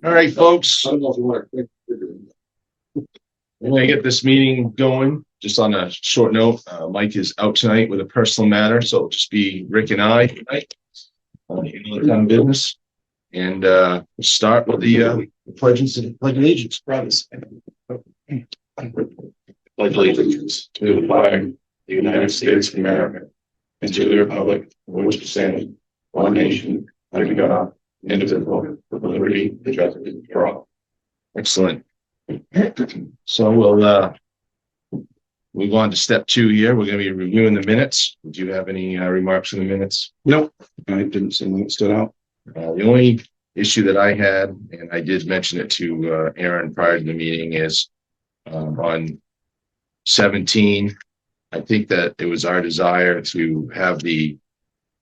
All right, folks. I don't know if you want to. We're going to get this meeting going. Just on a short note, Mike is out tonight with a personal matter, so it'll just be Rick and I tonight on the town business. And we'll start with the pledges and pledge allegiance. Brothers. Pledge allegiance to the flag of the United States of America and to the republic for which it stands, one nation, under God, indivisible, with liberty and justice for all. Excellent. So we'll move on to step 2 here. We're going to be reviewing the minutes. Do you have any remarks on the minutes? Nope, I didn't see anything that stood out. The only issue that I had, and I did mention it to Aaron prior to the meeting, is on 17. I think that it was our desire to have the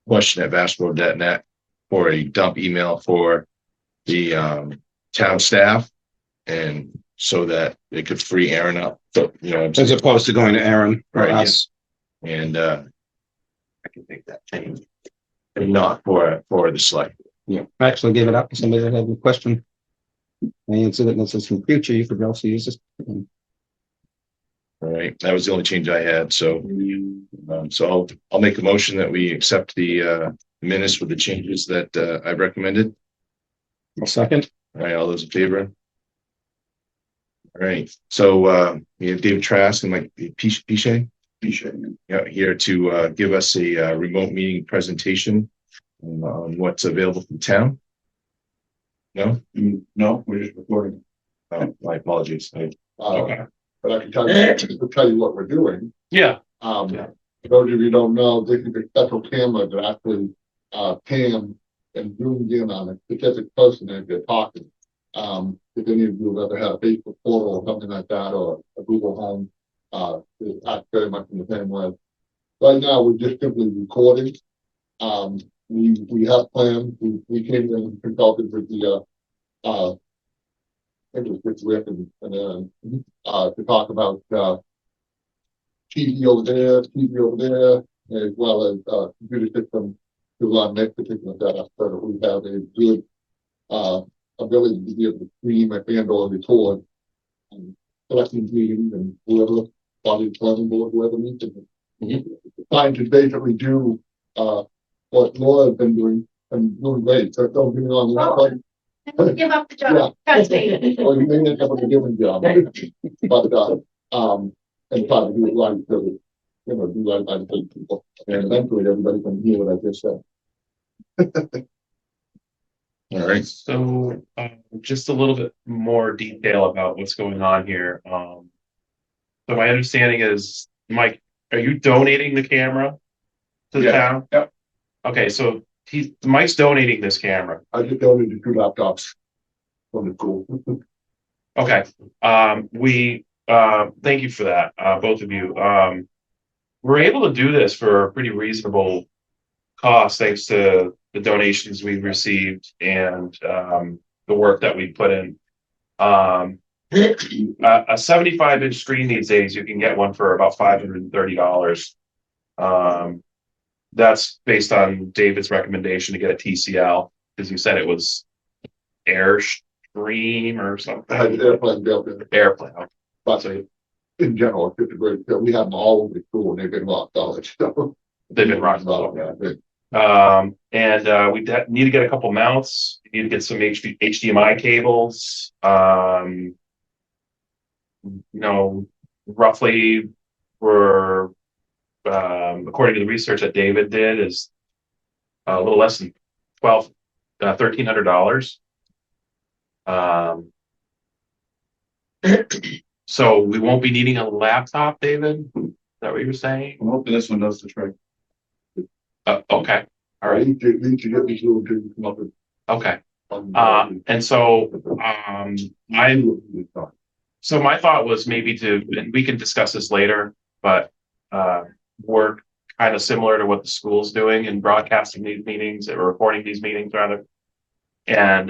question at Vassalboro.net for a dump email for the town staff, and so that it could free Aaron up. So, you know, As opposed to going to Aaron or right, us. yeah. And I can make that change, and not for the select. Yeah, I actually gave it up to somebody that had a question. I answered it, and it says in future you could also use this. All right, that was the only change I had. So, so I'll make a motion that we accept the minutes with the changes that I recommended. A second. All right, all those in favor? All right, so we have David Trask and Mike Piche. Yeah, here to give us a remote meeting presentation on what's available from town. No, No, we're just recording. oh, my apologies. Okay. But I can tell you what we're doing. Yeah. For those of you who don't know, this is a special camera that actually Pam and zoomed in on a specific person as they're talking. If any of you have ever had a Facebook portal or something like that, or a Google Home, it's act very much in the same way. Right now, we're just simply recording. We have plans. We came in and consulted with the I think it was with Rick and Aaron to talk about TV over there, as well as computer system to run this particular setup, so that we have a good ability to be able to stream and or record selecting meetings and whoever body planning board, whoever needs it. Trying to basically do what Laura has been doing and doing great. So don't be wrong. Give up the job. Trust me. Well, you may end up with a different job, but and try to do it right, so that, you know, do right by the people, and eventually everybody can hear what I just said. All right. So just a little bit more detail about what's going on here. So my understanding is, Mike, are you donating the camera to the town? Yep. Okay, so Mike's donating this camera. I just donated 2 laptops from the school. Okay. We thank you for that, both of you. We're able to do this for a pretty reasonable cost, thanks to the donations we've received and the work that we put in. A 75-inch screen these days, you can get one for about $530. That's based on David's recommendation to get a TCL, because you said it was Airstream or something. I had airplane built in. Airplane. But in general, it's a great. We have them all over the school, and they've been rock solid. So They've been rock solid. And we need to get a couple mounts. We need to get some HDMI cables. You know, roughly we're according to the research that David did, is a little less than $1,300. So we won't be needing a laptop, David. Is that what you're saying? I'm hoping this one does the trick. Okay. All right. need to get these little things come up with. Okay. And so so my thought was maybe and we can discuss this later, but work kind of similar to what the school's doing in broadcasting these meetings, or recording these meetings rather. And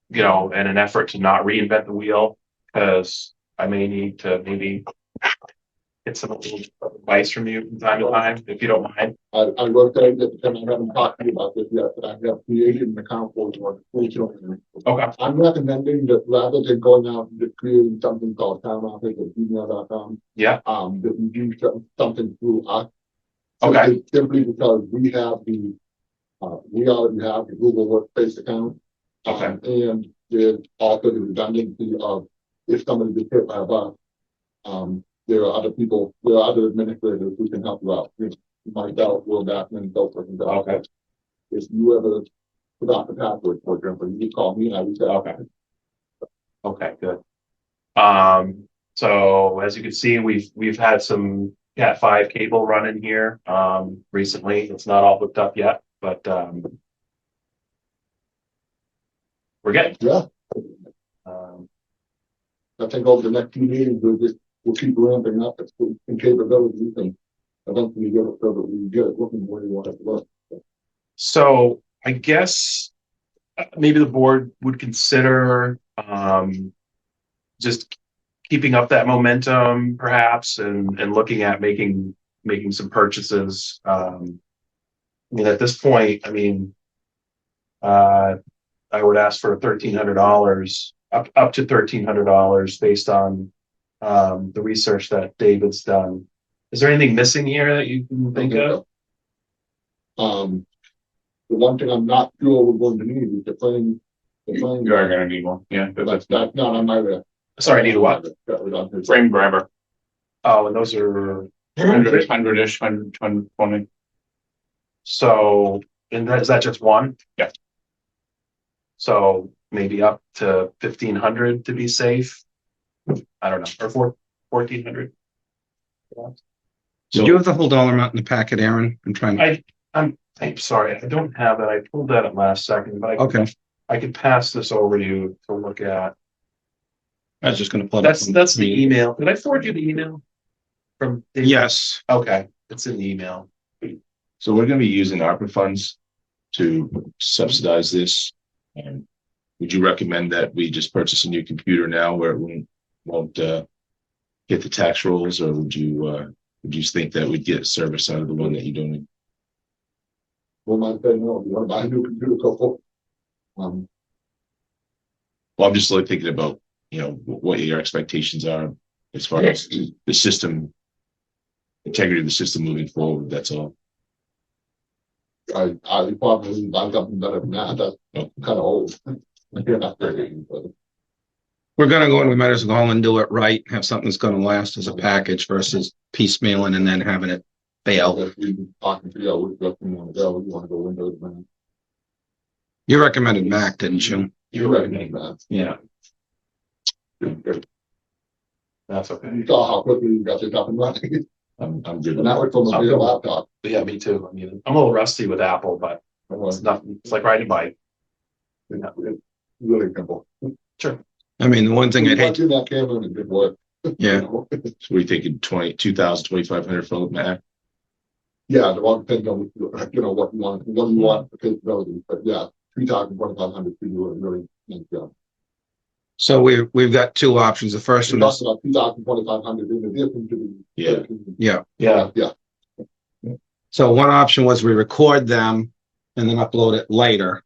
you know, in an effort to not reinvent the wheel, because I may need to maybe get some little advice from you from time to time, if you don't mind. I will say that, and I haven't talked to you about this yet, but I have created an account for school children. Okay. I'm recommending that rather than going out and just creating something called Town Office at gmail.com, Yeah. that we do something through us. Okay. Simply because we already have the Google Workspace account. Okay. And there's also the redundancy of if somebody gets hit by a bus, there are other people, there are other administrators who can help you out. Myself, Will Backman, and so forth. Okay. If you ever forgot the password, for example, you just call me and I would say, Okay. Okay, good. So as you can see, we've had some Cat 5 cable running here recently. It's not all hooked up yet, but we're getting. yeah, Um, I think over the next few meetings, we'll keep ramping up in capabilities and eventually get it so that we get it looking where you want it to look. so I guess maybe the board would consider just keeping up that momentum perhaps and looking at making some purchases. I mean, at this point, I mean, I would ask for $1,300 up to $1,300 based on the research that David's done. Is there anything missing here that you can think of? The one thing I'm not sure we're going to need is the frame. You are gonna need one, yeah, But that's not on my list. Sorry, I need a what? frame grabber, Oh, and those are 100-ish, 120. so. And is that just one? Yeah. So maybe up to 1,500 to be safe. I don't know, or 1,400. Did you have the whole dollar amount in the packet, Aaron? I'm trying. I'm sorry, I don't have that. I pulled that at last second, but Okay, I could pass this over to you to look at. I was just gonna plug it. That's the email. Did I forward you the email? From David? Yes, Okay, it's in the email. So we're gonna be using ARPA funds to subsidize this. And would you recommend that we just purchase a new computer now where it won't hit the tax rolls, or would you think that we'd get service out of the one that you don't? Well, might say no, you want to buy a new computer, go for it. Well, I'm just like thinking about, what your expectations are as far as the system, integrity of the system moving forward. That's all. I probably buy something better than that. That's kind of old. You're not very, but we're gonna go and we might as well go and do it right, have something that's gonna last as a package versus piecemealing and then having it fail. if we talking to you, which direction you want to go, you want to go Windows, man. You recommended Mac, didn't you? You recommend that. Yeah. That's okay. You saw how quickly you got this up and running. I'm good. And that was from a real laptop. But yeah, me too. I mean, I'm a little rusty with Apple, but it's nothing. It's like riding a bike. It's really simple. Sure. I mean, the one thing I'd hate, In that camera and it did work. yeah, So we thinking 2,500 for the Mac. Yeah, the one thing, what you want for capabilities, but yeah, 3,000-2,500 to do a really nice job. so we've got two options. The first We're one is, talking about 2,000-2,500 in addition to the. yeah. Yeah. So one option was we record them and then upload it later.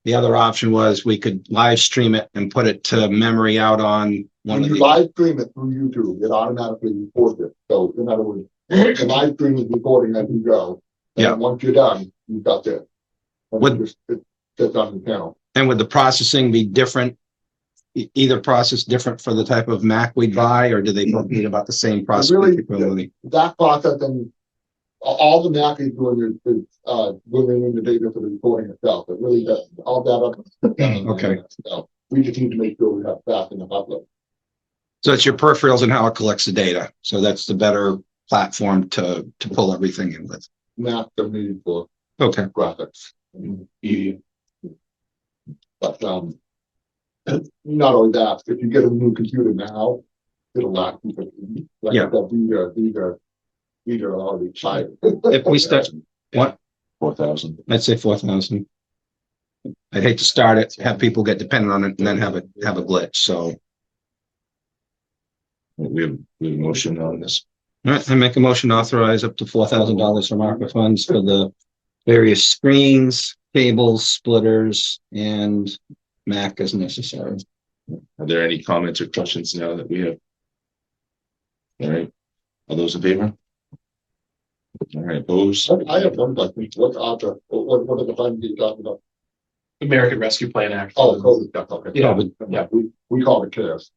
The other option was we could live stream it and put it to memory out on one When of you the, live stream it through YouTube, it automatically records it. So in other words, the live stream is recording as you go. And Yeah. then once you're done, you've got it. And Would- it sits on the channel. and would the processing be different? Either process different for the type of Mac we'd buy, or do they both need about the same processing really- capability? That process and all the Mac is doing is bringing in the data for the recording itself. It really does all that up. Okay. So we just need to make sure we have fast enough upload. So it's your peripherals and how it collects the data. So that's the better platform to pull everything in with. Mac are needed for Okay. graphics. Yeah. But not only that, if you get a new computer now, it'll last you for like Yeah. these are already expired. If we start, what? 4,000. I'd say 4,000. I'd hate to start it, have people get dependent on it and then have a glitch. So We have a motion on this. All right, I make a motion to authorize up to $4,000 from ARPA funds for the various screens, cables, splitters, and Mac as necessary. Are there any comments or questions now that we have? All right, all those in favor? All right, opposed? I have one question. What are the funds you talking about? American Rescue Plan Act. Oh, COVID, stuff, okay. Yeah. We call it CARES.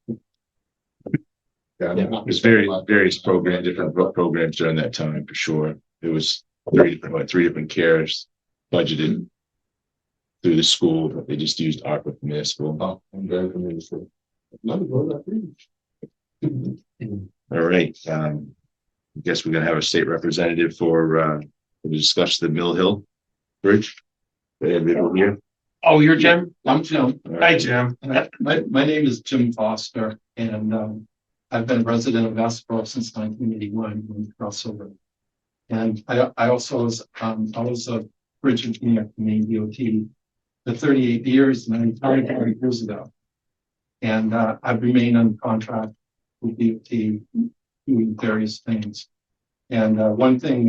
Yeah. There's various programs, different programs during that time for sure. It was three different cares budgeted through the school, but they just used ARPA for municipal. Oh, I'm very familiar with it. None of those All right, I guess we're gonna have a state representative to discuss the Mill Hill Bridge. They have people here. Oh, you're Jim? I'm Jim. Hi, Jim. My name is Jim Foster, and I've been a resident of Vassalboro since 1981 when we crossed over. And I also was a bridge engineer at the Maine DOT for 38 years, and I retired 40 years ago. And I've remained on contract with DOT doing various things. And one thing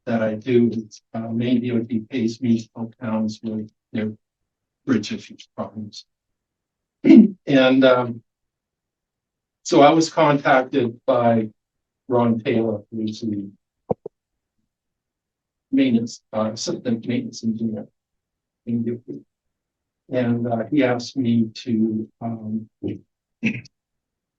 that I do is Maine DOT pays me to help towns with their bridge issues problems. And so I was contacted by Ron Taylor, who's the assistant maintenance engineer in DOT. And he asked me to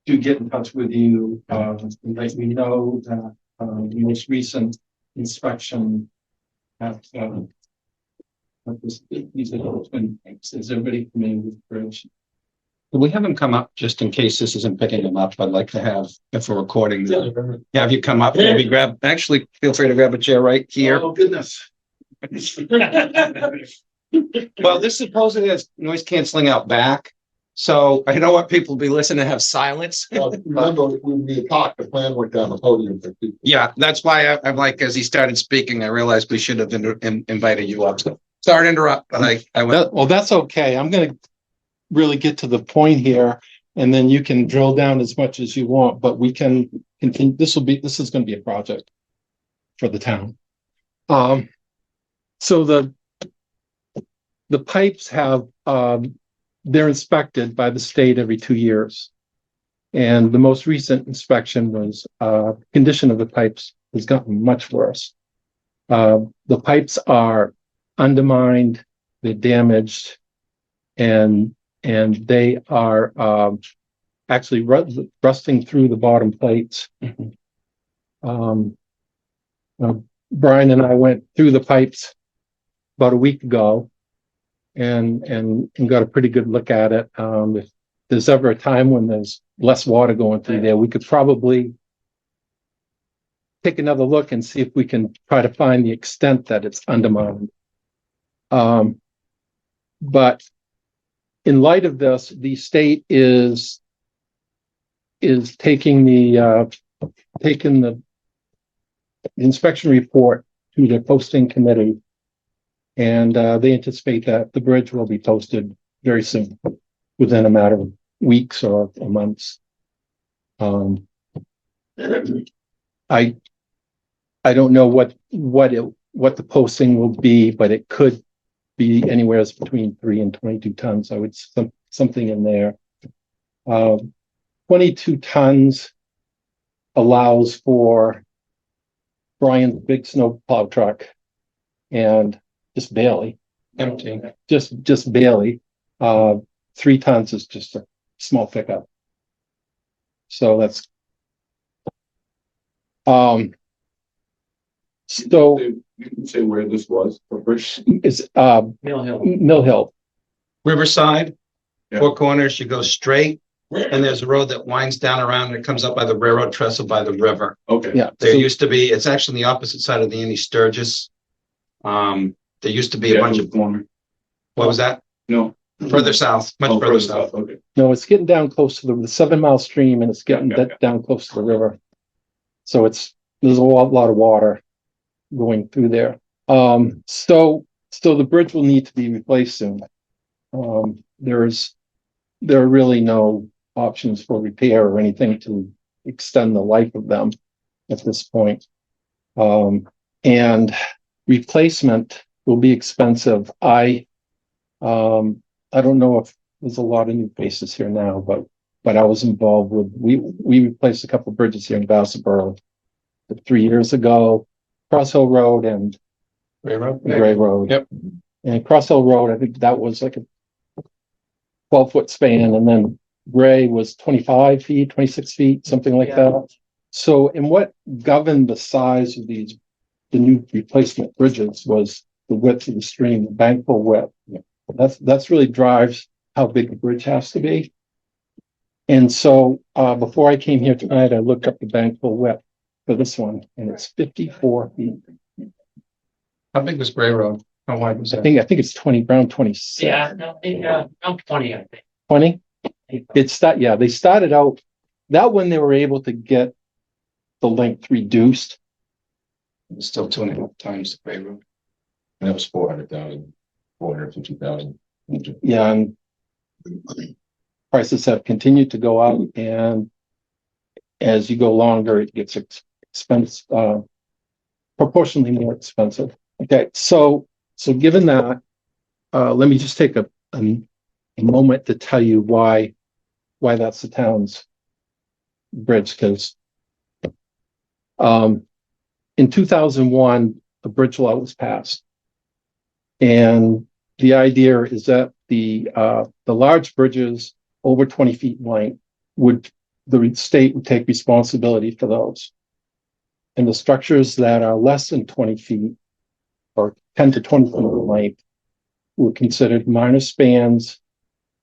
get in touch with you and let you know that the most recent inspection at these are the twin tanks. Is everybody familiar with the bridge? We have them come up just in case this isn't picking them up. I'd like to have, if we're recording, have you come up, maybe actually feel free to grab a chair right here. Oh, goodness. Well, this supposedly has noise canceling out back. So I don't want people to be listening to have silence. Remember, when we talked, the plan went down the podium for people. Yeah, that's why I'm like, as he started speaking, I realized we should have invited you up. So sorry to interrupt, but I went. Well, that's okay. I'm going to really get to the point here, and then you can drill down as much as you want, but we can continue. This is going to be a project for the town. So the pipes have, they're inspected by the state every 2 years. And the most recent inspection was, condition of the pipes has gotten much worse. The pipes are undermined, they're damaged, and they are actually rusting through the bottom plates. Brian and I went through the pipes about a week ago and got a pretty good look at it. If there's ever a time when there's less water going through there, we could probably take another look and see if we can try to find the extent that it's undermined. But in light of this, the state is taking the inspection report to the posting committee, and they anticipate that the bridge will be posted very soon, within a matter of weeks or months. I don't know what the posting will be, but it could be anywhere between 3 and 22 tons. I would something in there. 22 tons allows for Brian's big snow plow truck and just barely empty, just barely. 3 tons is just a small pickup. So that's so You can say where this was for bridge. it's Mill Hill. Riverside, Yeah. 4 corners, you go straight, and there's a road that winds down around and it comes up by the railroad trestle by the river. Okay. Yeah. There used to be, it's actually the opposite side of the Andy Sturgis. There used to be a bunch of, corner. what was that? No. Further south, much further south. Okay. No, it's getting down close to the 7 Mile stream, and it's getting down close to the river. So there's a lot of water going through there. So the bridge will need to be replaced soon. There are really no options for repair or anything to extend the life of them at this point. And replacement will be expensive. I don't know if there's a lot of new faces here now, but I was involved with, we replaced a couple of bridges here in Vassalboro 3 years ago, Cross Hill Road and Gray Road. Yep. And Cross Hill Road, I think that was like a 12-foot span, and then Gray was 25 feet, 26 feet, something like that. So, and what governed the size of the new replacement bridges was the width of the stream, the bankful width. That's really drives how big the bridge has to be. And so, before I came here tonight, I looked up the bankful width for this one, and it's 54 feet. How big was Gray Road? How wide was I that? think it's 20, around 26. Yeah, no, I'm 20, I think. 20? They started out, that one they were able to get the length reduced. It was still 2.5 times the Gray Road. And that was 400,000, 450,000. Yeah, and prices have continued to go up, and as you go longer, it gets expensive, proportionally more expensive. Okay, so given that, let me just take a moment to tell you why that's the town's bridge, because in 2001, a bridge law was passed, and the idea is that the large bridges over 20 feet in length the state would take responsibility for those, and the structures that are less than 20 feet or 10 to 20 feet in length were considered minor spans,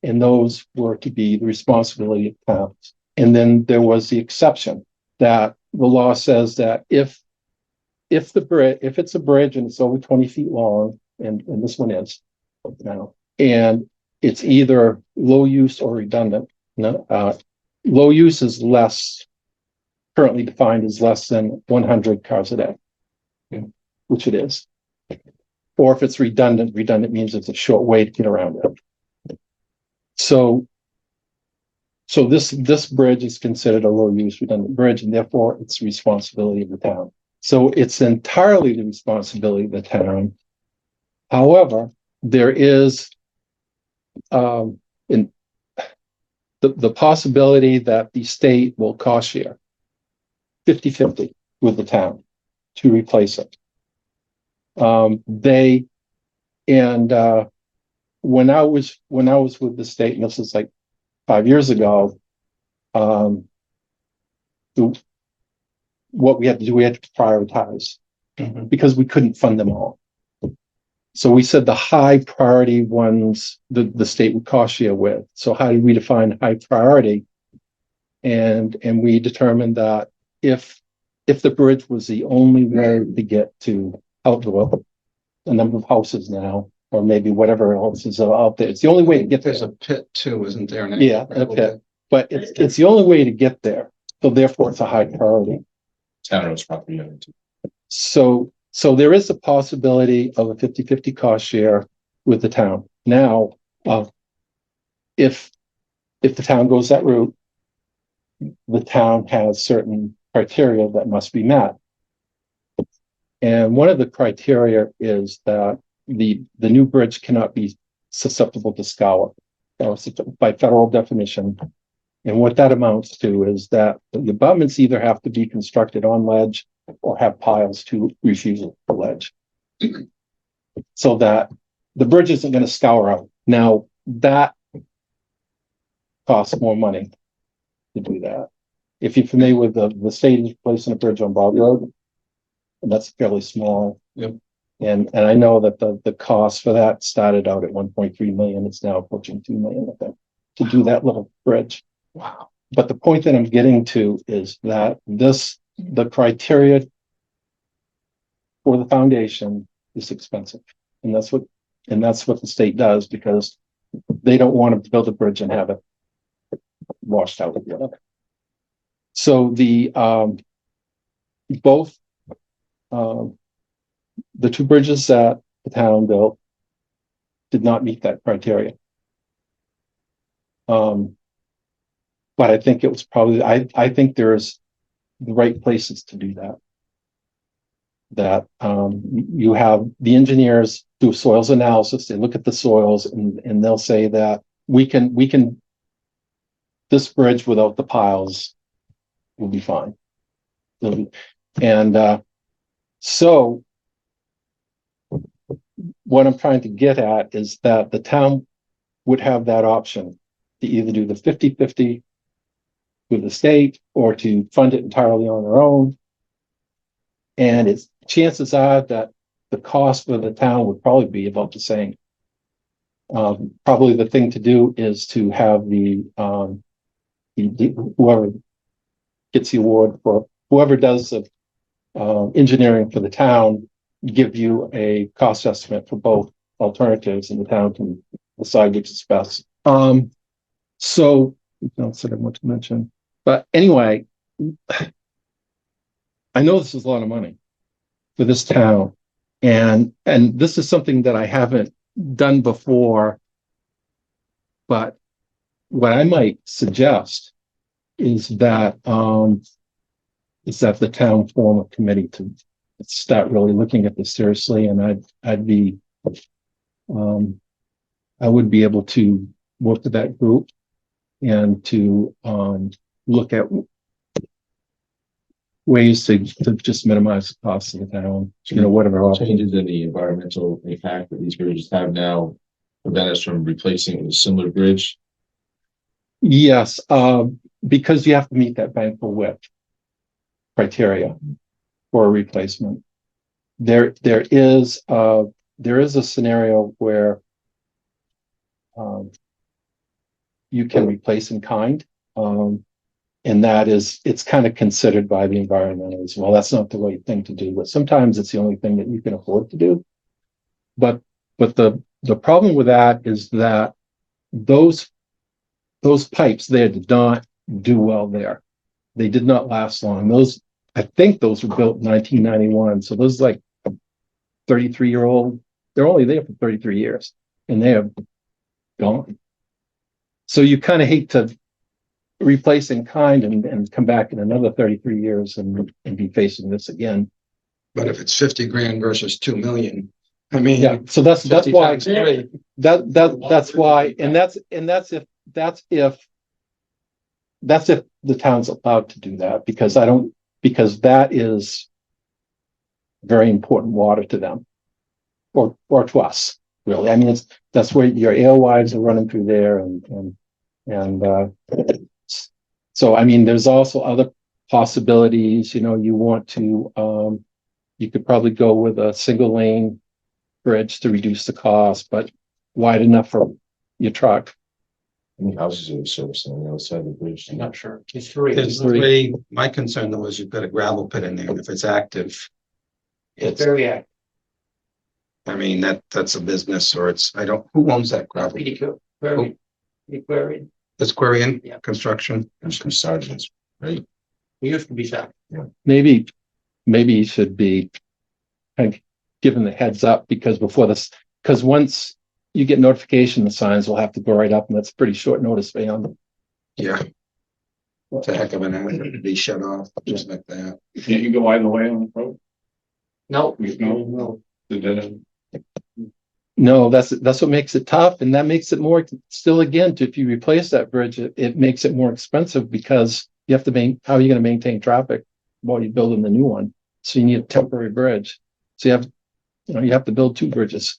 and those were to be the responsibility of towns. And then there was the exception that the law says that if it's a bridge and it's over 20 feet long, and this one is now, and it's either low use or redundant. Low use is currently defined as less than 100 cars a day, which it is. Or if it's redundant means it's a short way to get around it. So this bridge is considered a low use redundant bridge, and therefore it's the responsibility of the town. So it's entirely the responsibility of the town. However, there is the possibility that the state will cost share 50-50 with the town to replace it. When I was with the state, and this is like 5 years ago, what we had to do, we had to prioritize because we couldn't fund them all. So we said the high priority ones, the state would cost share with. So how did we define high priority? And we determined that if the bridge was the only way to get to outdoor, a number of houses now, or maybe whatever else is out there, it's the only way to get there. There's a pit too, isn't there? Yeah, a pit, but it's the only way to get there. So therefore, it's a high priority. Town owns property on it too. So there is a possibility of a 50-50 cost share with the town. Now, if the town goes that route, the town has certain criteria that must be met. And one of the criteria is that the new bridge cannot be susceptible to scour. That's by federal definition. And what that amounts to is that the abutments either have to be constructed on ledge or have piles to refuse the ledge. So that the bridge isn't going to scour out. Now, that costs more money to do that. If you're familiar with the state is placing a bridge on Bob Road, and that's fairly small. Yep. And I know that the cost for that started out at 1.3 million. It's now approaching 2 million, I think, to do that little bridge. Wow. But the point that I'm getting to is that the criteria for the foundation is expensive. And that's what the state does, because they don't want to build a bridge and have it washed out with the other. So the two bridges that the town built did not meet that criteria. But I think it was probably, I think there's the right places to do that. That, you have the engineers do soils analysis, they look at the soils and they'll say that we can, this bridge without the piles will be fine. And, so what I'm trying to get at is that the town would have that option to either do the 50-50 with the state or to fund it entirely on their own. And it's chances are that the cost for the town would probably be about the same. Probably the thing to do is to have whoever gets the award for whoever does the engineering for the town give you a cost estimate for both alternatives, and the town can decide which is best. So else that I want to mention, but anyway, I know this is a lot of money for this town, and this is something that I haven't done before. But what I might suggest is that the town form a committee to start really looking at this seriously, and I would be able to work with that group and to look at ways to just minimize the cost of the town, whatever. Changes in the environmental impact that these bridges have now prevent us from replacing it with a similar bridge. Yes, because you have to meet that bankable width criteria for a replacement. There is a scenario where you can replace in kind, and that is, it's kind of considered by the environmentalists. Well, that's not the right thing to do, but sometimes it's the only thing that you can afford to do. But the problem with that is that those pipes there did not do well there. They did not last long. I think those were built in 1991. So those like 33-year-old, they're only there for 33 years and they have gone. So you kind of hate to replace in kind and come back in another 33 years and be facing this again. But if it's 50 grand versus 2 million, I mean, yeah, so that's why that's why, and that's if the town's allowed to do that, because that is very important water to them or to us, really. I mean, that's where your alewives are running through there, and so I mean, there's also other possibilities. You want to you could probably go with a single lane bridge to reduce the cost, but wide enough for your truck. How many houses are servicing on the other side of the bridge? I'm not sure. It's three. there's three. My concern though is you've got a gravel pit in there, and if it's active, It's very active. I mean, that's a business, or who owns that gravel? Pretty good. Very, very. It's Quarian Yeah. Construction. There's some sergeants, right? It used to be that. Maybe you should be kind of given the heads up, because once you get notification, the signs will have to go right up, and that's pretty short notice for them. Yeah. It's a heck of an hour to be shut off just like that. Can't you go either way on the road? No, No. The dead end. No, that's what makes it tough, and that makes it more still, again, if you replace that bridge, it makes it more expensive, because you have to how are you going to maintain traffic while you're building the new one? So you need a temporary bridge. So you have to build two bridges.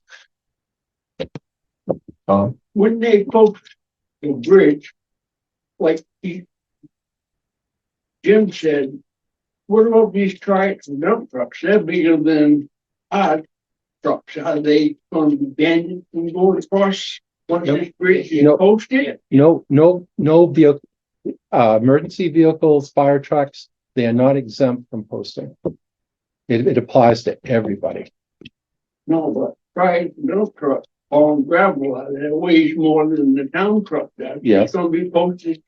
When they post the bridge, like Jim said, what about these tracks and dump trucks? They're bigger than our trucks. Are they going to be banned from going across one of these bridges and post it? No vehicle, emergency vehicles, fire trucks, they are not exempt from posting. It applies to everybody. No, but tracks and dump trucks on gravel, that weighs more than the town truck does. Yes. It's going to be posted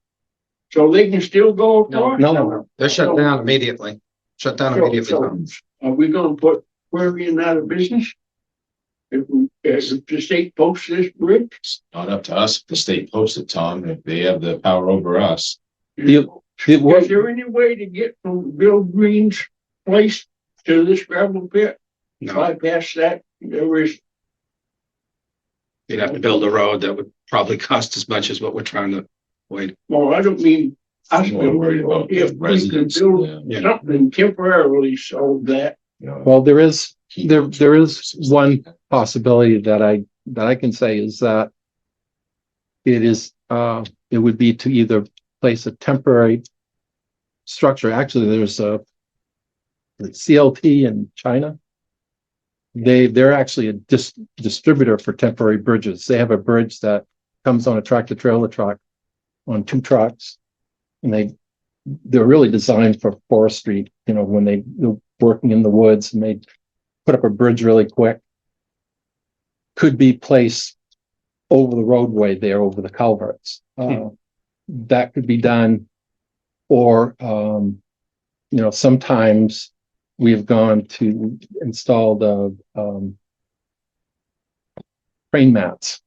so they can still go across. No. They're shut down immediately. Shut down immediately. Are we going to put Quarian out of business? If the state posts this bridge? It's not up to us if the state posts it, Tom. If they have the power over us, The- Is there any way to get from Bill Green's place to this gravel pit? No, Bypass that, there is, you'd have to build a road that would probably cost as much as what we're trying to avoid. well, I don't mean. I'm more worried about the If we could residents. build Yeah. something temporarily so that, Well, there is one possibility that I can say is that it would be to either place a temporary structure. Actually, there's a CLT in China. They're actually a distributor for temporary bridges. They have a bridge that comes on a tractor trailer truck on 2 trucks. And they're really designed for forestry, when they're working in the woods and they put up a bridge really quick. Could be placed over the roadway there, over the culverts. That could be done. Or, sometimes we've gone to install the crane mats.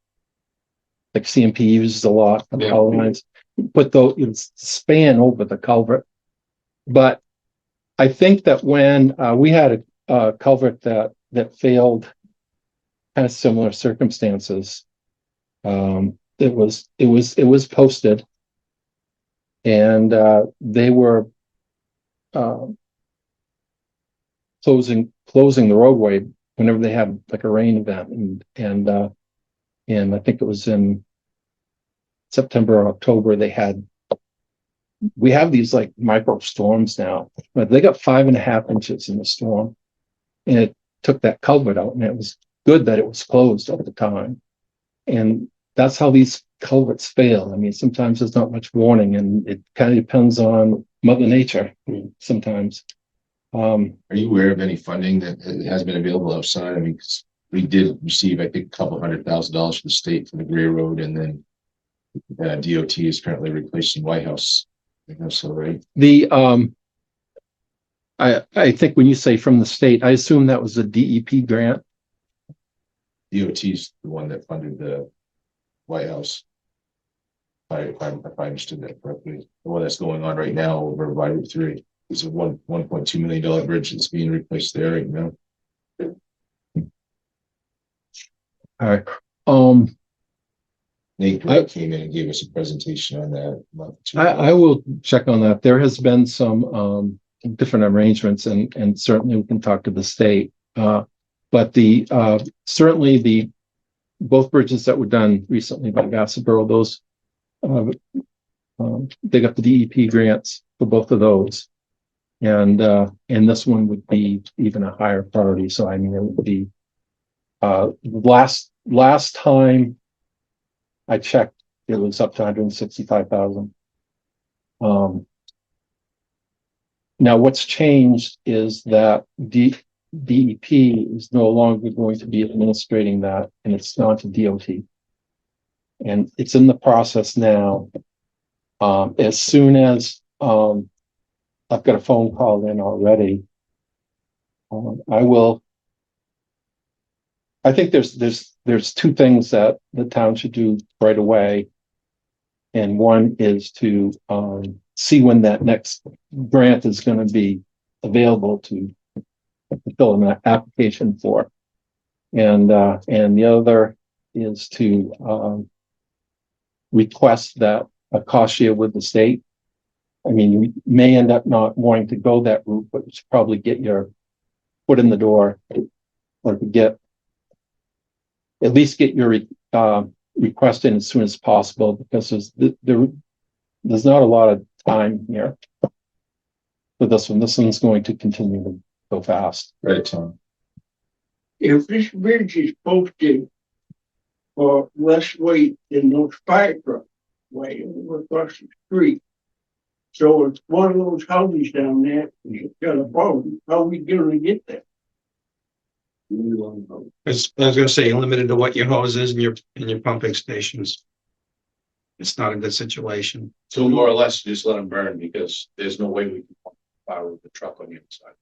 Like CMP uses a lot on power lines. Put those span over the culvert. But I think that when we had a culvert that failed, kind of similar circumstances, it was posted, and they were closing the roadway whenever they had like a rain event, and I think it was in September or October. We have these like micro storms now, but they got 5.5 inches in the storm, and it took that culvert out, and it was good that it was closed at the time. And that's how these culverts fail. I mean, sometimes there's not much warning, and it kind of depends on Mother Nature sometimes. Are you aware of any funding that has been available outside? I mean, 'cause we did receive, I think, a couple $100,000 from the state for the Gray Road, and then DOT is currently replacing White House. I think that's so, right? I think when you say from the state, I assume that was a DEP grant. DOT's the one that funded the White House. If I understood that correctly, the one that's going on right now over by Route 3 is a $1.2 million bridge that's being replaced there right now. All right. Nate Dwight came in and gave us a presentation on that. I will check on that. There has been some different arrangements, and certainly we can talk to the state. But certainly both bridges that were done recently by Vassalboro, those they got the DEP grants for both of those, and this one would be even a higher priority. So I mean, it would be last time I checked, it was up to 165,000. Now what's changed is that DEP is no longer going to be administrating that, and it's gone to DOT. And it's in the process now. As soon as I've got a phone call in already, I think there's 2 things that the town should do right away. And one is to see when that next grant is going to be available to fill an application for. And the other is to request that a cost share with the state. I mean, you may end up not wanting to go that route, but you should probably get your foot in the door, or to at least get your request in as soon as possible, because there's not a lot of time here for this one. This one's going to continue to go fast. Right, Tom. if this bridge is posted for less weight than those fire trucks way over across the street. So if one of those houses down there is got a problem, how are we gonna get there? I was gonna say, you're limited to what your hose is and your pumping stations. It's not a good situation. So more or less, just let them burn, because there's no way we can power the truck on the inside.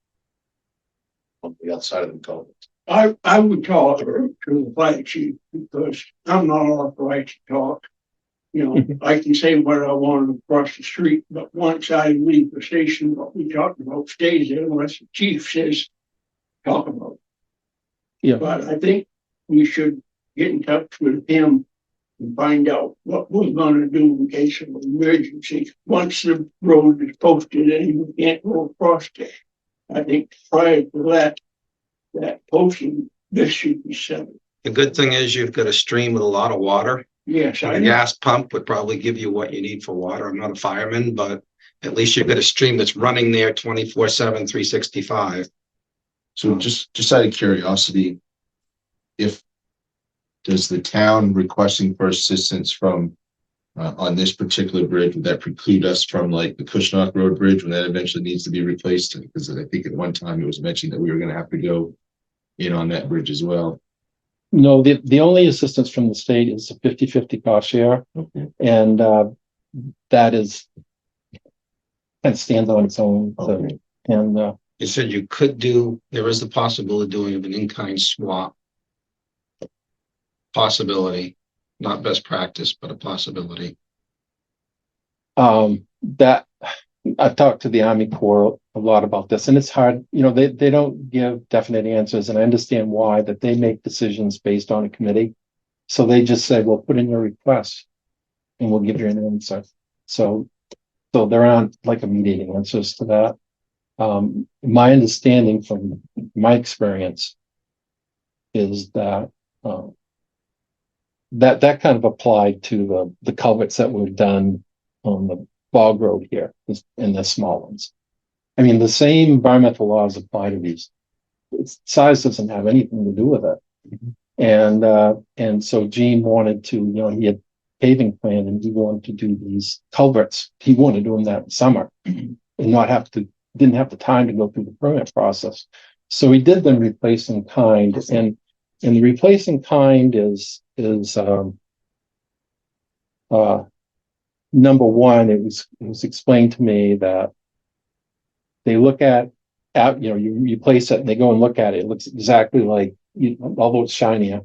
On the outside of the culvert. I would talk to the fire chief because I'm not authorized to talk. You know, I can say what I want across the street, but once I leave the station, what we talked about stays there unless the chief says, talk about it. Yeah. But I think we should get in touch with him and find out what we're gonna do in case of emergency. Once the road is posted and we can't go across it. I think prior to that posting, this should be settled. The good thing is you've got a stream with a lot of water. Yes, And I a know. gas pump would probably give you what you need for water. I'm not a fireman, but at least you've got a stream that's running there 24/7, 365. So just out of curiosity, if does the town requesting for assistance from on this particular bridge, would that preclude us from like the Cushnock Road Bridge when that eventually needs to be replaced? Because I think at one time it was mentioned that we were going to have to go in on that bridge as well. No, the only assistance from the state is a 50-50 cost share. Okay. And that is kind of stands on its own. Okay. And You said you could do, there is the possibility of doing an in-kind swap. Possibility, not best practice, but a possibility. that I've talked to the Army Corps a lot about this, and it's hard, you know, they don't give definite answers, and I understand why, that they make decisions based on a committee. So they just say, well, put in your request and we'll give you an answer. So there aren't like immediate answers to that. My understanding from my experience is that that kind of applied to the culverts that were done on the bog road here and the small ones. I mean, the same environmental laws apply to these. Its size doesn't have anything to do with it. And so Gene wanted to, you know, he had paving plan and he wanted to do these culverts. He wanted to do them that summer and didn't have the time to go through the permit process. So he did them replace in kind, and the replace in kind is number one, it was explained to me that they look at, you know, you place it and they go and look at it. It looks exactly like, although it's shinier,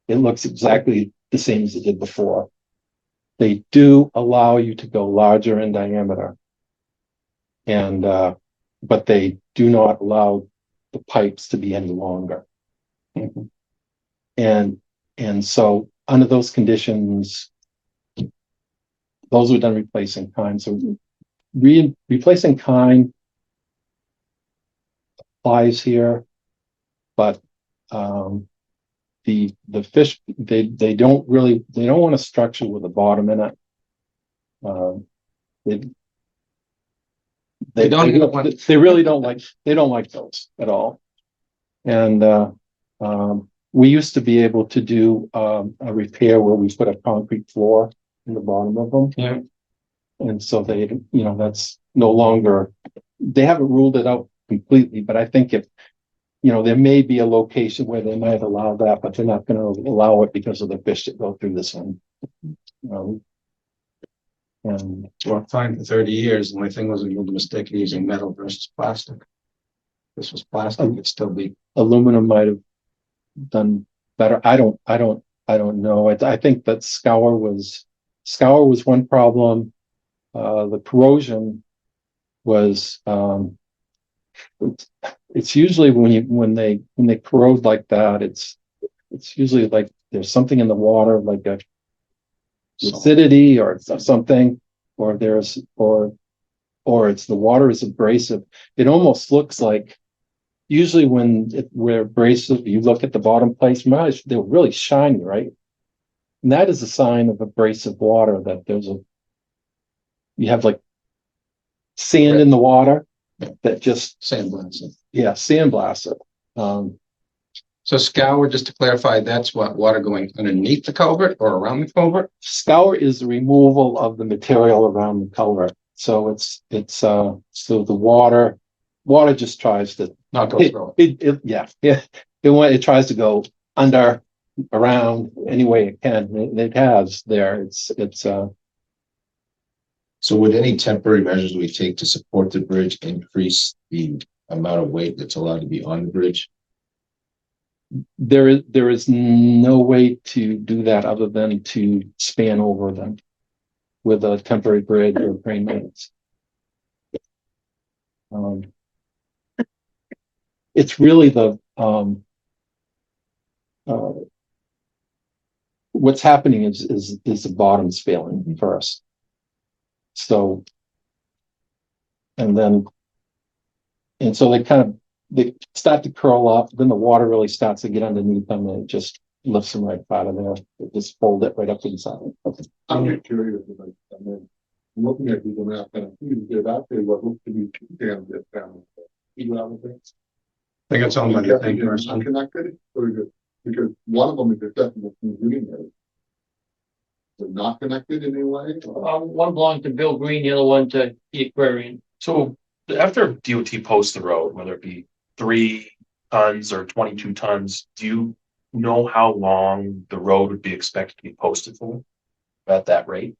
it looks exactly the same as it did before. They do allow you to go larger in diameter, and but they do not allow the pipes to be any longer. And so under those conditions, those were done replacing kind. So replacing kind applies here, but the fish, they don't want a structure with a bottom in it. They really don't like those at all. And we used to be able to do a repair where we put a concrete floor in the bottom of them. Yeah. And so they, you know, that's no longer, they haven't ruled it out completely, but I think if, you know, there may be a location where they might allow that, but they're not going to allow it because of the fish that go through this one. And Well, fine for 30 years, and my thing was we made the mistake of using metal versus plastic. This was plastic, it'd still be. aluminum might have done better. I don't know. I think that scour was one problem. The corrosion was, it's usually when they corrode like that, it's usually like there's something in the water, like a acidity or something, or it's the water is abrasive. It almost looks like, usually when we're abrasive, you look at the bottom place, they're really shiny, right? And that is a sign of abrasive water, that you have like sand in the water that just Sandblasted. Yeah, sandblasted. So scour, just to clarify, that's what, water going underneath the culvert or around the culvert? Scour is the removal of the material around the culvert. So it's so the water just tries to Not go through it. It tries to go under, around, any way it can. It has there. So would any temporary measures we take to support the bridge increase the amount of weight that's allowed to be on the bridge? There is no way to do that other than to span over them. with a temporary bridge or crane maintenance. It's really what's happening is the bottom's failing first. So, and so they start to curl up, then the water really starts to get underneath them and it just lifts them right out of there. It just fold it right up inside. I'm just curious, like, I mean, looking at Google Maps, and you get out there, what looks to be two dams that down. You know what I'm saying? I think it's owned by the same Not person. connected, or is it, because one of them is accessible from Green Road. They're not connected in any way? One belonged to Bill Green, the other one to the Aquarian. So after DOT posts the road, whether it be 3 tons or 22 tons, do you know how long the road would be expected to be posted for at that rate?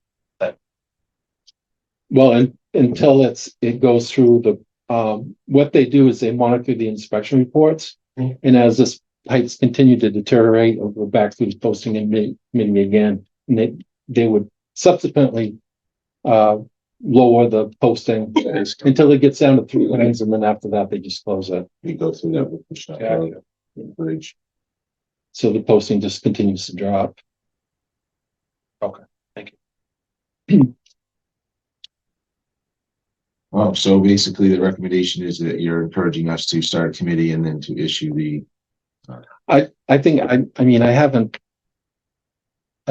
Well, until it goes through what they do is they monitor the inspection reports. Mhm. And as this pipes continue to deteriorate, it'll go back through the posting and committee again. And they would subsequently lower the posting until it gets down to 3 lanes, and then after that, they just close it. We go through that with the shop road bridge. So the posting just continues to drop. Well, so basically the recommendation is that you're encouraging us to start a committee and then to issue the. I think, I mean, I've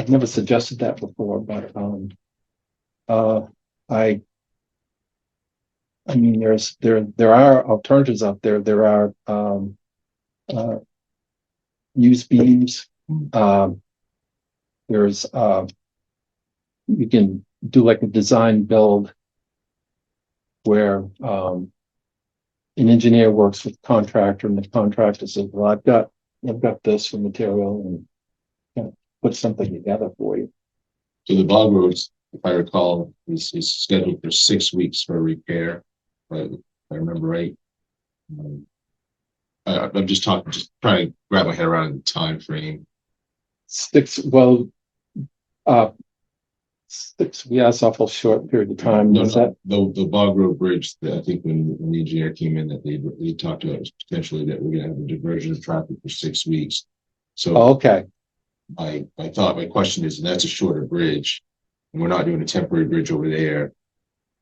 never suggested that before, but, I mean, there are alternatives out there. There are, used beams. There's, you can do like a design build where, an engineer works with the contractor and the contractor says, well, I've got this for material and kind of put something together for you. So the bog roads, if I recall, is scheduled for 6 weeks for repair, right? If I remember right. I'm just trying to grab my head around the time frame. 6, yeah, it's awful short period of time. No, Is that, the bog road bridge, I think when the engineer came in, that they talked about was potentially that we're gonna have a diversion of traffic for 6 weeks. So okay. I thought my question is, that's a shorter bridge, and we're not doing a temporary bridge over there.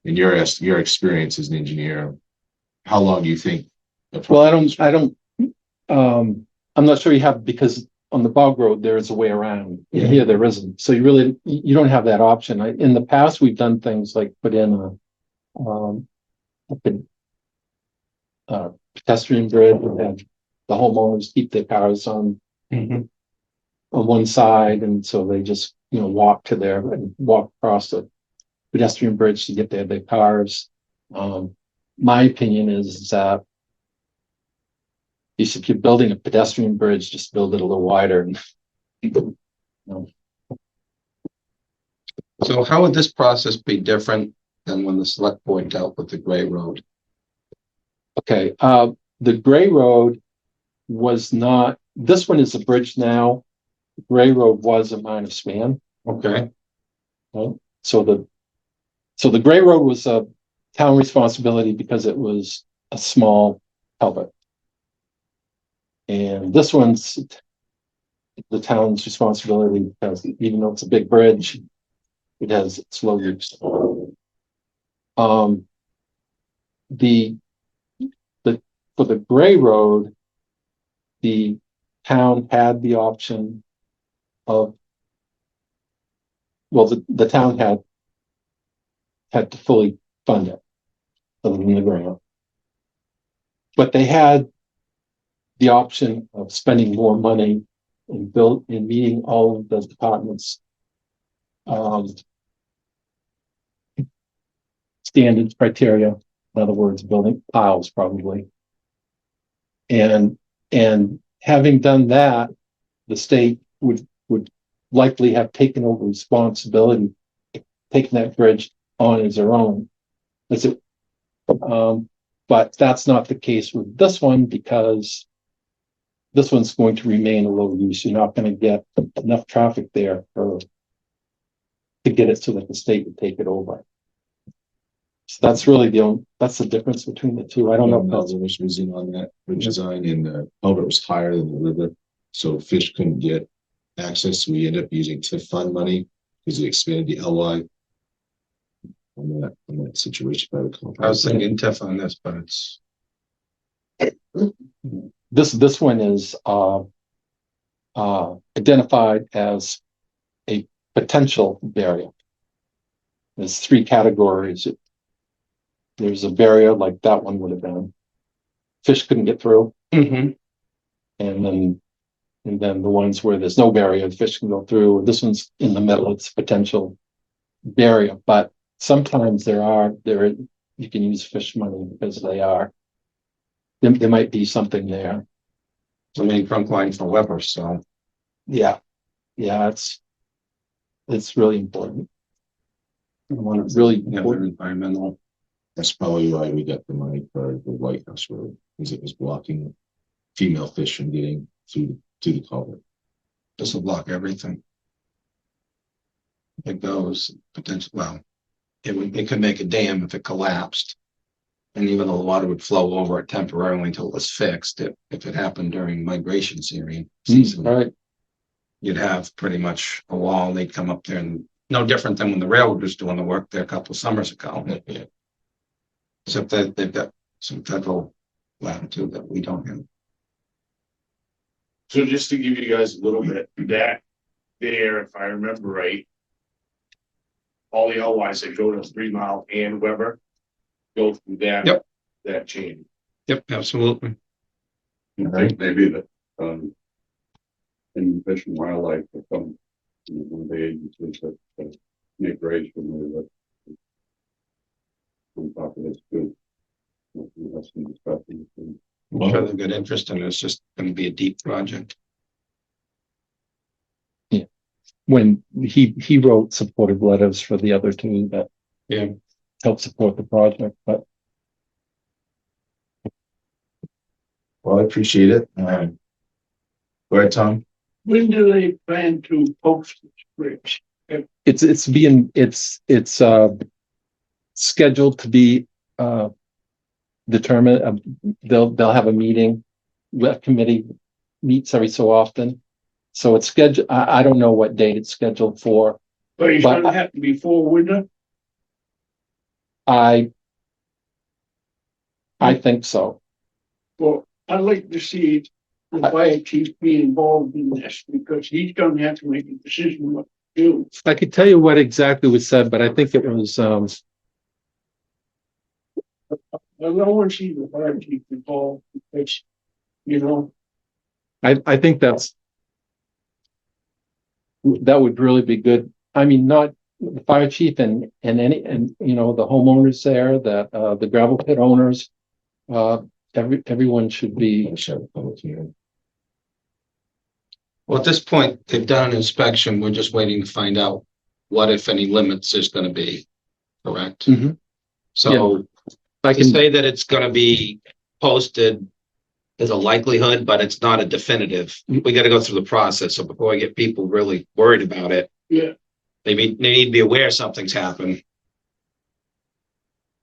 In your experience as an engineer, how long do you think? Well, I'm not sure you have, because on the bog road, there is a way around. Yeah. Here, there isn't. So you don't have that option. In the past, we've done things like put in a pedestrian bridge and have the homeowners keep their cars on one side. And so they just, walk across the pedestrian bridge to get their cars. My opinion is that if you're building a pedestrian bridge, just build it a little wider. So how would this process be different than when the select board dealt with the Gray Road? Okay, the Gray Road was not, this one is a bridge now. Gray Road was a minor span. Okay, Right? So the Gray Road was a town responsibility because it was a small culvert. And this one's the town's responsibility because even though it's a big bridge, it has slow use. For the Gray Road, the town had the option of, well, the town had to fully fund it, other than the grant. But they had the option of spending more money and meeting all of the departments standards, criteria, in other words, building piles probably. And having done that, the state would likely have taken over responsibility, taking that bridge on as their own. But that's not the case with this one, because this one's going to remain a low use. You're not going to get enough traffic there for to get it so that the state would take it over. So that's really that's the difference between the two. I don't know if that's, Was in on that design, and the culvert was higher than the river, so fish couldn't get access. So we ended up using TIF fund money because it expanded the LY on that situation. By the I was thinking TIF on this, but it's, this one is, identified as a potential barrier. There's 3 categories. There's a barrier like that one would have been. Fish couldn't get through. mhm. And then the ones where there's no barrier, the fish can go through. This one's in the middle, it's potential barrier, but sometimes you can use fish money because there might be something there. The main trunk line for Weber, so. Yeah, it's really important. Really Yeah, important. environmental. That's probably why we got the money for the White House Road, because it was blocking female fish from getting through to the culvert. This will block everything. It goes potential, well, it could make a dam if it collapsed. And even though the water would flow over it temporarily until it was fixed, if it happened during migration season, Right. you'd have pretty much a wall, and they'd come up there, and no different than when the railroad was doing the work there a couple of summers ago. Except that they've got some federal latitude that we don't have. So just to give you guys a little bit, that there, if I remember right, all the LYs that go to 3 Mile and Weber go through that. Yep. That chain. Yep, absolutely. I think maybe that, in Fish and Wildlife, or some, one of the agencies that make rays from there, that on top of this good. We have some discussion. I'm sure they've got interest in it. It's just gonna be a deep project. When he wrote supportive letters for the other 2 that helped support the project, but Well, I appreciate it. Go ahead, Tom. When do they plan to post this bridge? it's scheduled to be determined. They'll have a meeting. The committee meets every so often. So it's scheduled. I don't know what date it's scheduled for. But it's But- gonna have to be before winter. I think so. Well, I'd like to see the fire chief be involved in this because he's gonna have to make a decision what to do. I could tell you what exactly was said, but I think it was, I don't want to see the fire chief involved because, you know, I think that would really be good. I mean, not the fire chief and the homeowners there, that, the gravel pit owners, everyone should be. Well, at this point, they've done an inspection. We're just waiting to find out what, if any, limits there's gonna be, correct? Mhm. So I to can, say that it's gonna be posted is a likelihood, but it's not a definitive. We gotta go through the process. So before I get people really worried about it, yeah, they need to be aware something's happened.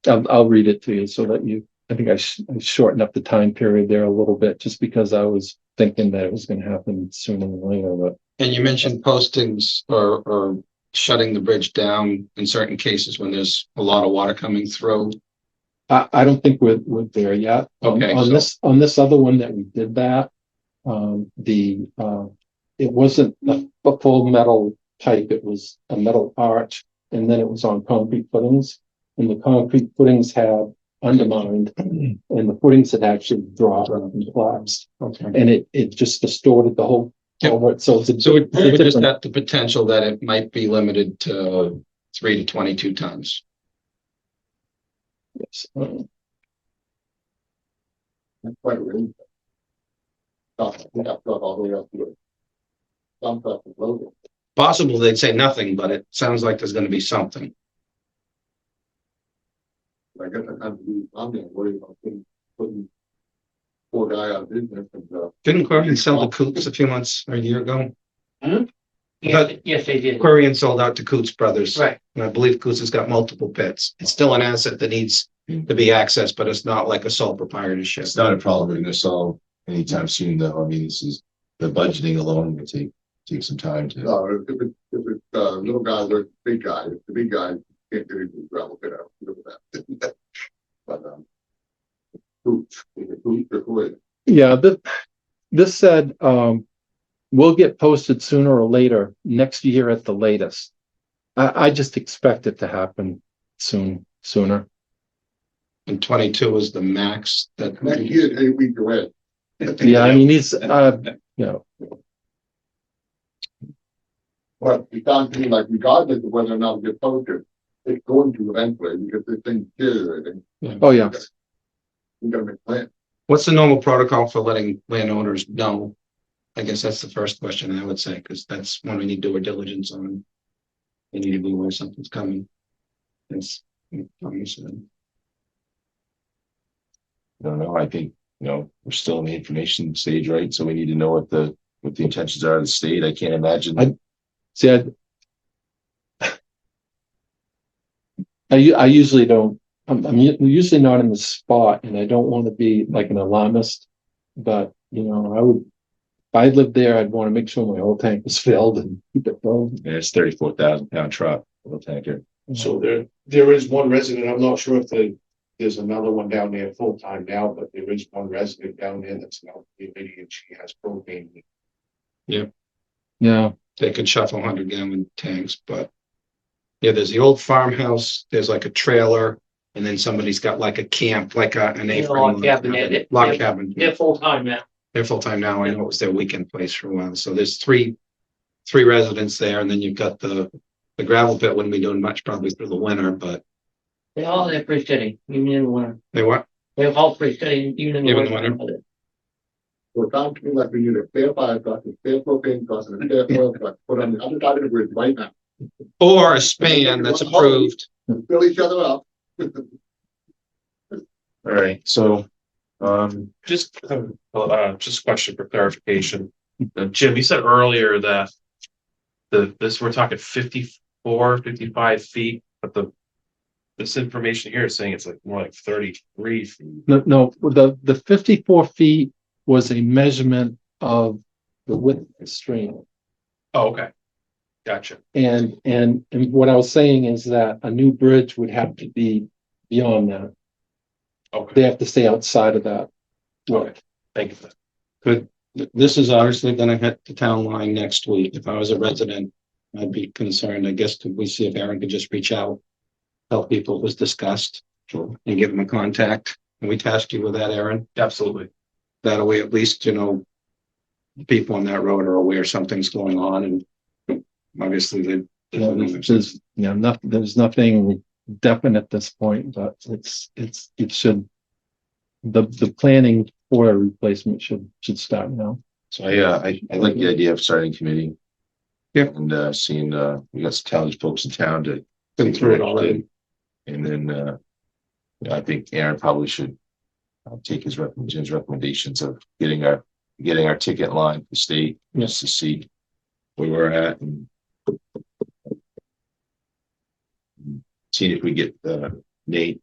I'll read it to you so that I think I shortened up the time period there a little bit, just because I was thinking that it was gonna happen sooner than later, but. And you mentioned postings or shutting the bridge down in certain cases when there's a lot of water coming through. I don't think we're there yet. Okay, On this other one that we did that, it wasn't a full metal pipe, it was a metal arch, and then it was on concrete footings. And the concrete footings had undermined, and the footings had actually dropped and collapsed. Okay. And it just distorted the whole Yep. culvert. So it's So it just different. got the potential that it might be limited to 3 to 22 tons. Yes. That's quite really. We have to go all the way up to it. Some stuff is loaded. Possible they'd say nothing, but it sounds like there's gonna be something. I guess I have to be, I'm gonna worry about putting poor guy out of business and, Didn't Courtney sell the coops a few months or a year ago? Huh? Yes, they did. Aquarian sold out to Coots Brothers. Right. And I believe Coots has got multiple pits. It's still an asset that needs to be accessed, but it's not like a sole proprietorship. It's not a problem we're gonna solve anytime soon, though. I mean, this is, the budgeting alone will take some time to. No, if it's, little guys or big guys, the big guys can't do anything, gravel pit out, look at that. But, hoops, they're great. Yeah, this said, will get posted sooner or later, next year at the latest. I just expect it to happen sooner. And 22 is the max that. Next year, 8 weeks away. Yeah, I mean, he's, you know, But it sounds to me like regardless of whether or not it gets posted, it's going to eventually because this thing's deteriorating. oh, yeah. We gotta make plans. What's the normal protocol for letting landowners know? I guess that's the first question I would say, because that's when we need to do our diligence on. They need to be aware something's coming. It's. Obviously. I don't know. I think, we're still in the information stage, right? So we need to know what the intentions are of the state. I can't imagine. See, I usually don't, I'm usually not in the spot and I don't want to be like an alarmist, but if I lived there, I'd want to make sure my oil tank was filled and keep it filled. Yeah, it's 34,000-pound truck, little tanker. So there is one resident, I'm not sure if there's another one down there full-time now, but there is one resident down there that's now lady and she has propane. Yeah. They could shuffle 100-gallon tanks, but. Yeah, there's the old farmhouse, there's like a trailer, and then somebody's got like a camp, like an Log cabin. Log cabin. They're full-time now. They're full-time now. I know it was their weekend place for a while. So there's three residents there, and then you've got the gravel pit wouldn't be doing much probably through the winter, but They're all there pretty steady, even in the winter. they what? They're all pretty steady, even in the Even in winter. the So it sounds to me like we need a spare fire truck, a spare propane truck, and a spare oil truck, put on the other side of the bridge right now. Or a span that's approved. Fill each other up. All right, so, Just a question for clarification. Jim, you said earlier that we're talking 55 feet, but this information here is saying it's like more like 33 feet. No, the 54 feet was a measurement of the width of the stream. Oh, okay. Gotcha. And what I was saying is that a new bridge would have to be beyond that. Okay. They have to stay outside of that. Okay. Thank you for that. Good. This is obviously gonna hit the town line next week. If I was a resident, I'd be concerned. I guess could we see if Aaron could just reach out, tell people it was discussed, and give them a contact? Can we task you with that, Aaron? Absolutely. That way, at least, people on that road are aware something's going on and obviously There's nothing definite at this point, but it should, the planning for a replacement should start now. so I like the idea of starting committee. Yeah. And seeing, we got some talented folks in town to. been through it already. And then, I think Aaron probably should take Jim's recommendations of getting our ticket line for the state, just to see where we're at and seeing if we get Nate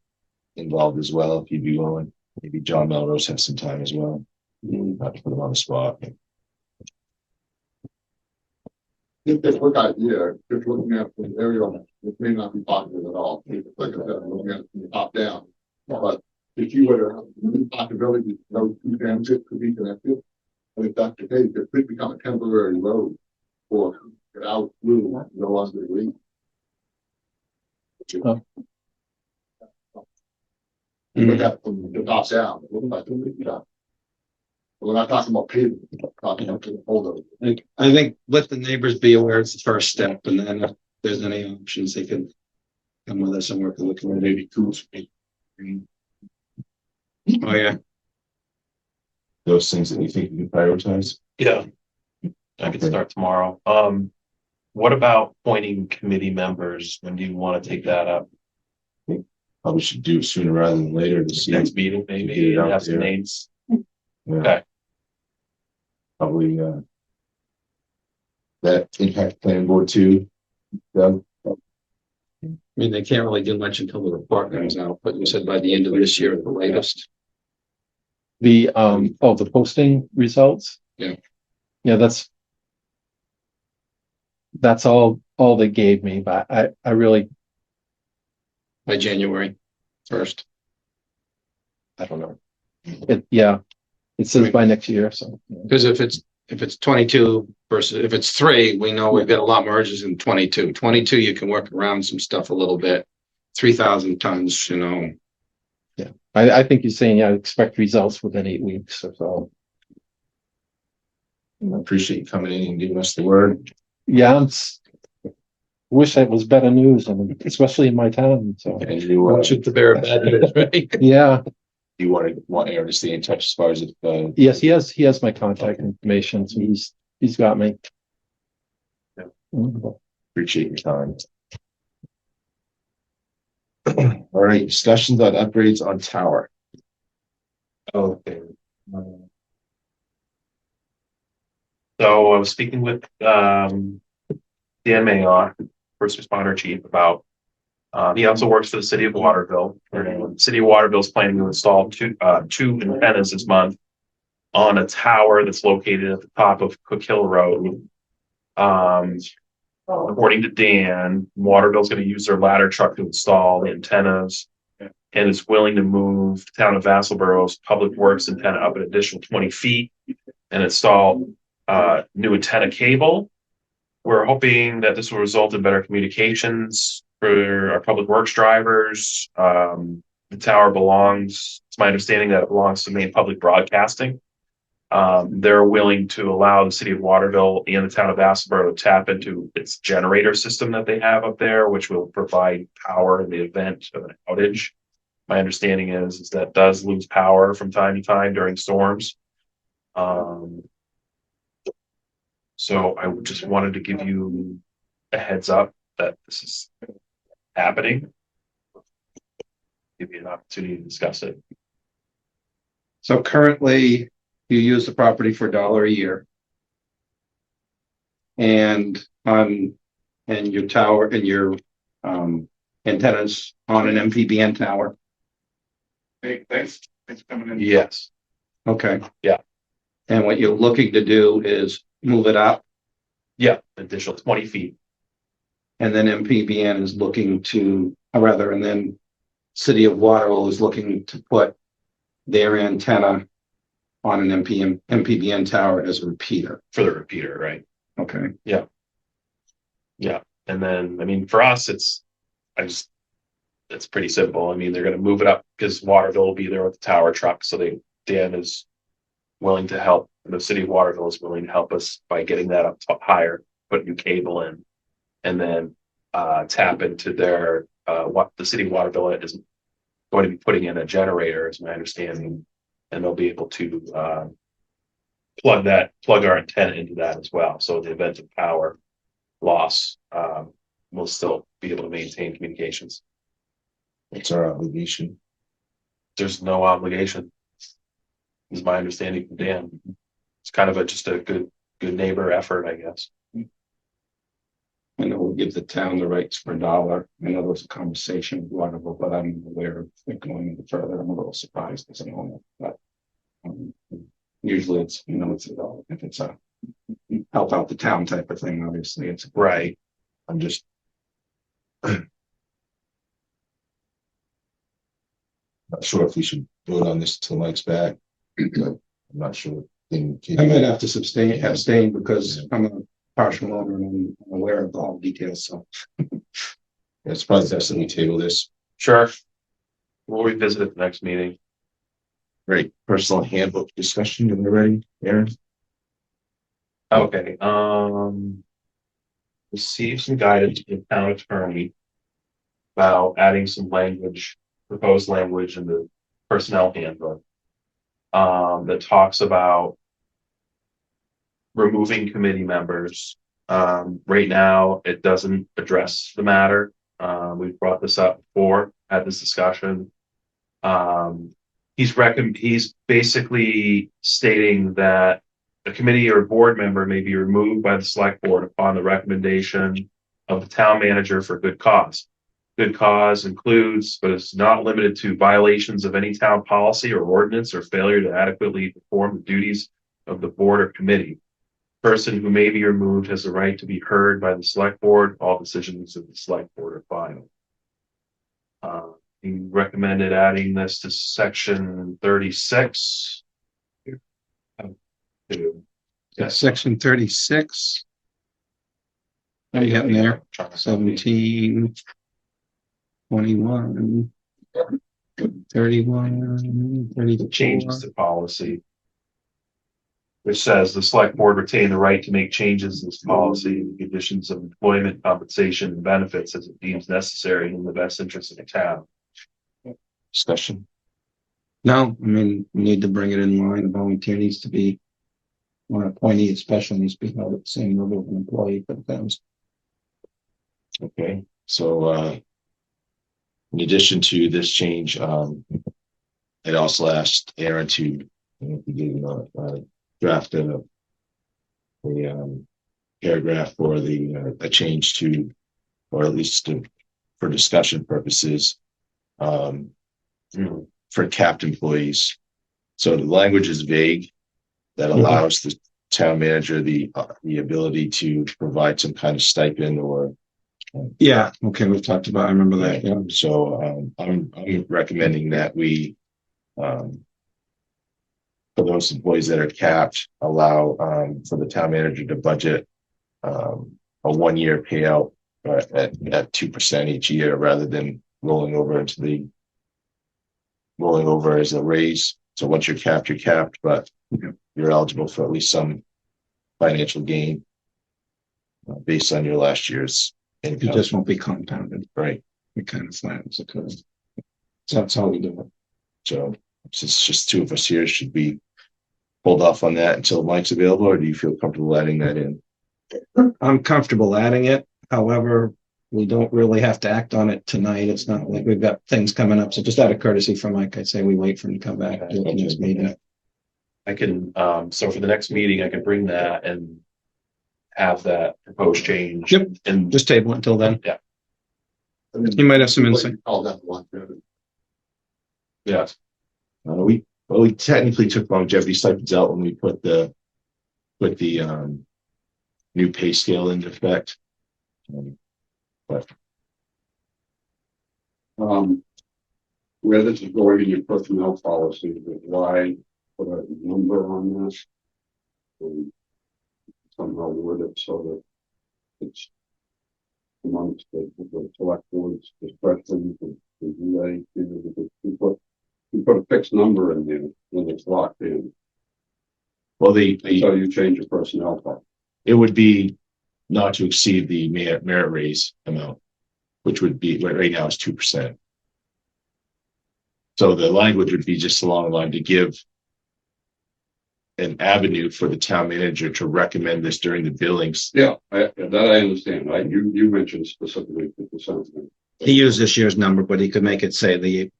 involved as well, if he'd be willing. Maybe John Melrose has some time as well. Not to put him on the spot. If this quick idea, just looking at the aerial, it may not be positive at all. Like I said, I'm looking at it from the top down. But if you were to have the possibility, those two dams could be connected. And if that's the case, it could become a temporary road for get out through no longer the green. Oh. You look at from the top down, it looks like it's done. We're not talking about paving, we're talking about the whole. I think let the neighbors be aware it's the first step, and then if there's any options, they can come with us and work with the community. Maybe tools. Oh, yeah. Those things that you think you can prioritize. Yeah. I could Okay. start tomorrow. What about appointing committee members? When do you want to take that up? Probably should do it sooner rather than later to see. Next meeting, Get it maybe, out have some there. names. Yeah. Okay. Probably, that impact planning board too? Doug? I mean, they can't really do much until the report comes out, but you said by the end of this year at the latest. The, the posting results? Yeah. Yeah, that's all they gave me, but I really, By January 1st. I don't know. It says by next year, so. Because if it's 22 versus if it's 3, we know we've got a lot more urges in 22. 22, you can work around some stuff a little bit. 3,000 tons, you know. Yeah, I think you're saying, yeah, expect results within 8 weeks or so. I appreciate you coming in and giving us the word. Yeah, wish that was better news, and especially in my town, so. And you, Want you to bear bad news, right? Yeah, you want Aaron to stay in touch as far as if, yes, he has my contact information, so he's got me. Yeah. Mhm. appreciate your time. All right, discussions on upgrades on tower. Okay. So I was speaking with Dan Mayock, first responder chief, about he also works for the city of Waterville. And the city of Waterville is planning to install two antennas this month on a tower that's located at the top of Cook Hill Road. According to Dan, Waterville's going to use their ladder truck to install the antennas, and is willing to move the town of Vassalboro's public works antenna up an additional 20 feet and install new antenna cable. We're hoping that this will result in better communications for our public works drivers. The tower belongs, it's my understanding that it belongs to Maine Public Broadcasting. They're willing to allow the city of Waterville and the town of Vassalboro to tap into its generator system that they have up there, which will provide power in the event of an outage. My understanding is that does lose power from time to time during storms. So I just wanted to give you a heads up that this is happening. Give you an opportunity to discuss it. So currently you use the property for $1 a year. And your tower and your antennas on an MPBN tower. Hey, thanks for coming in. Yes. Okay. Yeah. And what you're looking to do is move it up, Yeah. Additional 20 feet. and then MPBN is looking to, or rather, and then City of Waterville is looking to put their antenna on an MPBN tower as a repeater. For the repeater, right? Okay. Yeah. And then, I mean, for us, it's pretty simple. I mean, they're going to move it up because Waterville will be there with the tower truck. So Dan is willing to help. The city of Waterville is willing to help us by getting that up higher, put new cable in, and then tap into their what the city of Waterville is going to be putting in a generator, is my understanding, and they'll be able to plug our antenna into that as well. So in the event of power loss, we'll still be able to maintain communications. What's our obligation? There's no obligation, is my understanding from Dan. It's kind of just a good neighbor effort, I guess. I know we'll give the town the rights for $1. I know there was a conversation with Waterville, but I'm aware of it going any further. I'm a little surprised as an owner, but usually it's $1. If it's a help out the town type of thing, obviously it's Right. I'm just. Not sure if we should vote on this till Mike's back. I'm not sure. I might have to abstain because I'm a partial owner and I'm aware of all the details, so. It's probably best that we table this. Sure. We'll revisit it the next meeting. Great. Personal handbook discussion. Are we ready, Aaron? Okay. Receive some guidance from the town attorney about adding some proposed language in the personnel handbook that talks about removing committee members. Right now, it doesn't address the matter. We've brought this up before, had this discussion. He's basically stating that a committee or board member may be removed by the select board upon the recommendation of the town manager for good cause. Good cause includes, but is not limited to, violations of any town policy or ordinance or failure to adequately perform the duties of the board or committee. Person who may be removed has the right to be heard by the select board. All decisions of the select board are final. He recommended adding this to section 36. Section 36. What are you getting there? 17, 21, 31, 34. Changes to policy, which says the select board retain the right to make changes to this policy and conditions of employment, compensation, and benefits as it deems necessary in the best interest of the town. Discussion. No, I mean, we need to bring it in line. A volunteer needs to be, or an appointee especially needs to be held at the same level of an employee for the towns. Okay, so, in addition to this change, I'd also asked Aaron to, draft a paragraph for a change to, or at least for discussion purposes, for capped employees. So the language is vague. That allows the town manager the ability to provide some kind of stipend or. Yeah, okay, we've talked about, I remember that, yeah. So I'm recommending that we for those employees that are capped, allow for the town manager to budget a 1-year payout at 2% each year rather than rolling over as a raise. So once you're capped, but you're eligible for at least some financial gain based on your last year's income. It just won't be compounded. Right. It kind of flattens the curve. So that's how we do it. So since just two of us here, should we hold off on that until Mike's available, or do you feel comfortable adding that in? I'm comfortable adding it. However, we don't really have to act on it tonight. It's not like we've got things coming up. So just out of courtesy for Mike, I'd say we wait for him to come back. Do it the next meeting. I can, so for the next meeting, I can bring that and have that proposed change. Yep. And Just table it until then. Yeah. You might have some insight. Call that one. yeah, We technically took longevity stipends out when we put the new pay scale into effect. But Where this is going in your personnel policy, but why put a number on this? And somehow word it so that it's amongst the select board's discretion to do that, because you put a fixed number in there when it's locked in. well, So you change your personnel policy. it would be not to exceed the merit raise amount, which would be right now is 2%. So the language would be just along the line to give an avenue for the town manager to recommend this during the billings. Yeah, that I understand, right? You mentioned specifically 2%. He used this year's number, but he could make it say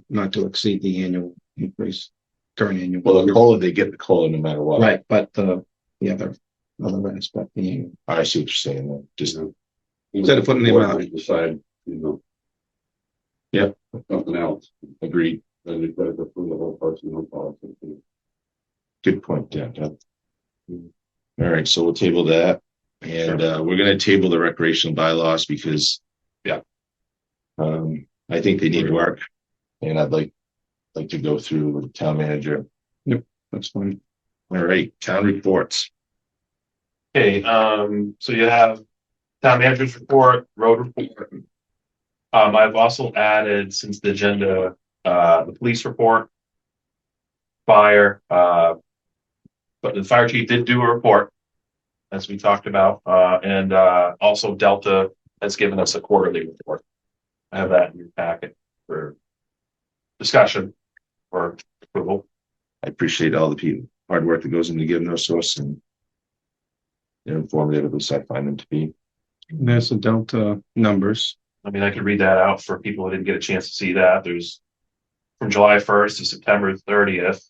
not to exceed the annual increase, current annual. Well, the COLA, they get the COLA no matter what. Right, but the other aspect, the annual. I see what you're saying. Then. Just Instead of putting the amount. Decide, Yep. something else, agreed. then you've got to go through the whole personnel policy. Good point, Dan. All right, so we'll table that, and we're going to table the recreational bylaws because, I think they need work, and I'd like to go through with the town manager. Yep, that's fine. All right, town reports. okay, so you have town manager's report, road report. I've also added, since the agenda, the police report, fire, but the fire chief did do a report, as we talked about, and also Delta has given us a quarterly report. I have that in your packet for discussion or approval. I appreciate all the hard work that goes into giving those to us, and they're informative, at least I find them to be. There's the Delta numbers. I mean, I could read that out for people who didn't get a chance to see that. There's from July 1st to September 30th.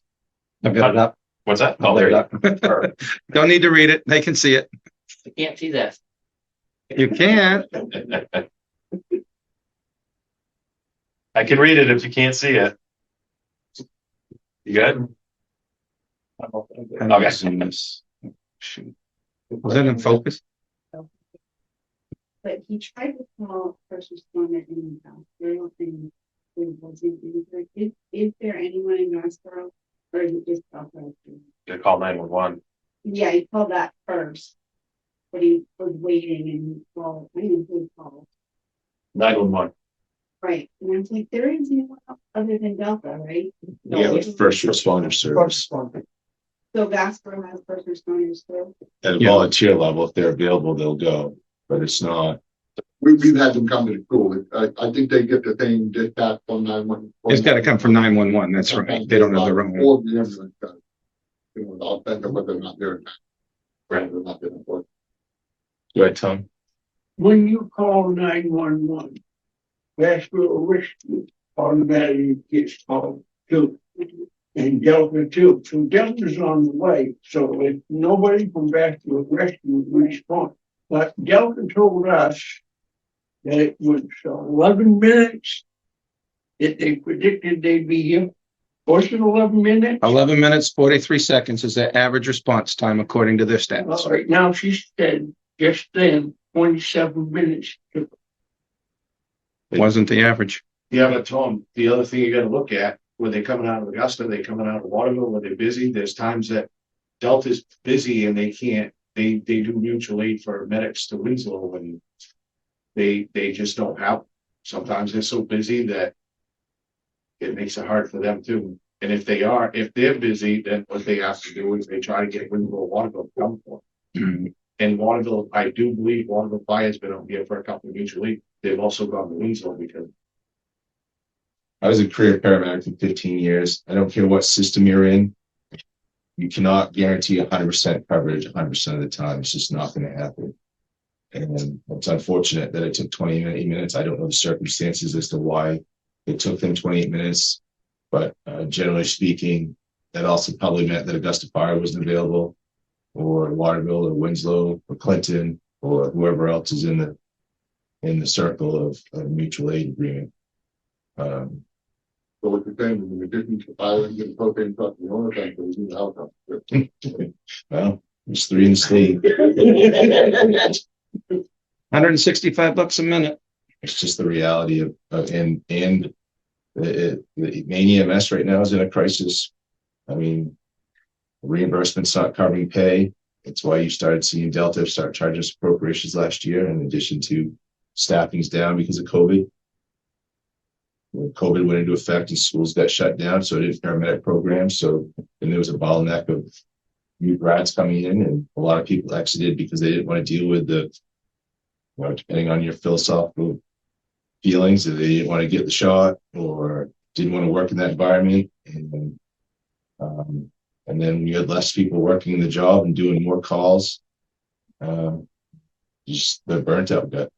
I've got it up. What's that? Oh, there you go. Don't need to read it. They can see it. I can't see that. You can. I can read it if you can't see it. You good? Okay. Shoot. Was that in focus? But he tried to call first responder in the house. I don't think it wasn't either. Is there anyone in Northborough or is it just Belfast? Gonna call 911. Yeah, he called that first. But he was waiting and he called, I didn't think he called. 911. Right. And I was like, there is no one else other than Delta, right? Yeah, with first responder service So Vassalboro has first responders too. at a volunteer level. If they're available, they'll go, but it's not. We've had them come to the school. I think they get the thing dispatched from 911. It's got to come from 911. That's right. They don't have their own. Or the ambulance does. You know, I'll think of whether or not they're. Right. They're not there for. Go ahead, Tom. When you call 911, Vassalboro Rescue automatically gets called too. And Delta too. So Delta's on the way. So if nobody from Vassalboro Rescue would respond. But Delta told us that it was 11 minutes that they predicted they'd be here. Was it 11 minutes? 11 minutes, 43 seconds is the average response time according to their stats. Right now, she said just then 27 minutes. It wasn't the average. Yeah, but Tom, the other thing you gotta look at, when they're coming out of Augusta, they coming out of Waterville, when they're busy, there's times that Delta's busy and they can't, they do mutual aid for medics to Winslow and they just don't have, sometimes they're so busy that it makes it hard for them too. And if they're busy, then what they have to do is they try to get Winslow Waterville to come for them. And Waterville, I do believe Waterville Fire has been out here for a couple of mutual aid. They've also gone to Winslow because I was a career paramedic for 15 years. I don't care what system you're in. You cannot guarantee 100% coverage 100% of the time. It's just not going to happen. And it's unfortunate that it took 28 minutes. I don't know the circumstances as to why it took them 28 minutes. But generally speaking, that also probably meant that Augusta Fire wasn't available, or Waterville, or Winslow, or Clinton, or whoever else is in the circle of mutual aid agreement. So what you're saying is in addition to firing and propane truck, the only thing that we need outcome. Well, there's 3 in the state. $165 a minute. It's just the reality of and the main EMS right now is in a crisis. I mean, reimbursement's not covering pay. That's why you started seeing Delta start charging us appropriations last year, in addition to staffing's down because of COVID. When COVID went into effect and schools got shut down, so did paramedic programs. So then there was a bottleneck of new grads coming in, and a lot of people exited because they didn't want to deal with the, you know, depending on your philosophical feelings, that they didn't want to get the shot or didn't want to work in that environment. And then you had less people working the job and doing more calls. Just the burnt out got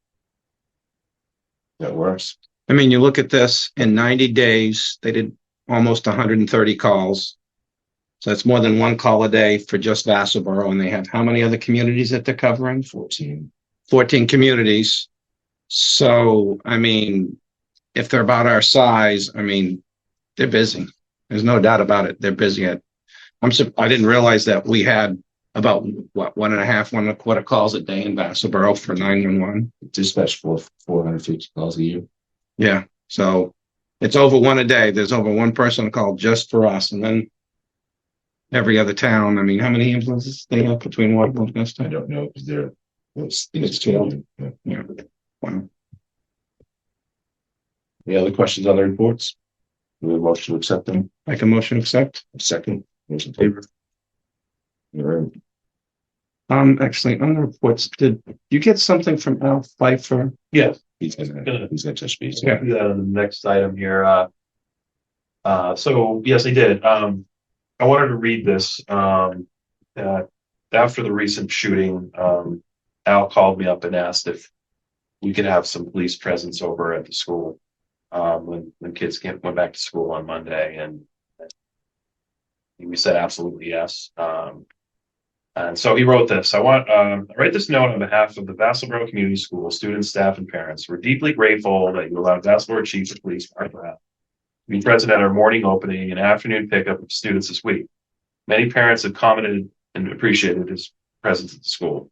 worse. I mean, you look at this, in 90 days, they did almost 130 calls. So that's more than 1 call a day for just Vassalboro. And they have how many other communities that they're covering? 14 communities. So, I mean, if they're about our size, I mean, they're busy. There's no doubt about it. They're busy. I didn't realize that we had about 1.5 calls a day in Vassalboro for 911. Dispatch for 450 calls a year. Yeah. So it's over 1 a day. There's over 1 person called just for us. And then every other town. I mean, how many ambulances they have between Waterville and Augusta? I don't know, because it's 2. Yeah. Wow. Any other questions on the reports? We have a motion to accept them. Make a motion to accept. Second, those in favor? All right. Actually, on the reports, did you get something from Al Pfeiffer? Yes. He's gonna touch base. Yeah, do that on the next item here. So yes, I did. I wanted to read this. After the recent shooting, Al called me up and asked if we could have some police presence over at the school when kids went back to school on Monday, and We said absolutely yes. And so he wrote this. I write this note on behalf of the Vassalboro Community School students, staff, and parents. We're deeply grateful that you allowed Vassalboro Chief of Police Mark Rath to be present at our morning opening and afternoon pickup of students this week. Many parents have commented and appreciated his presence at the school.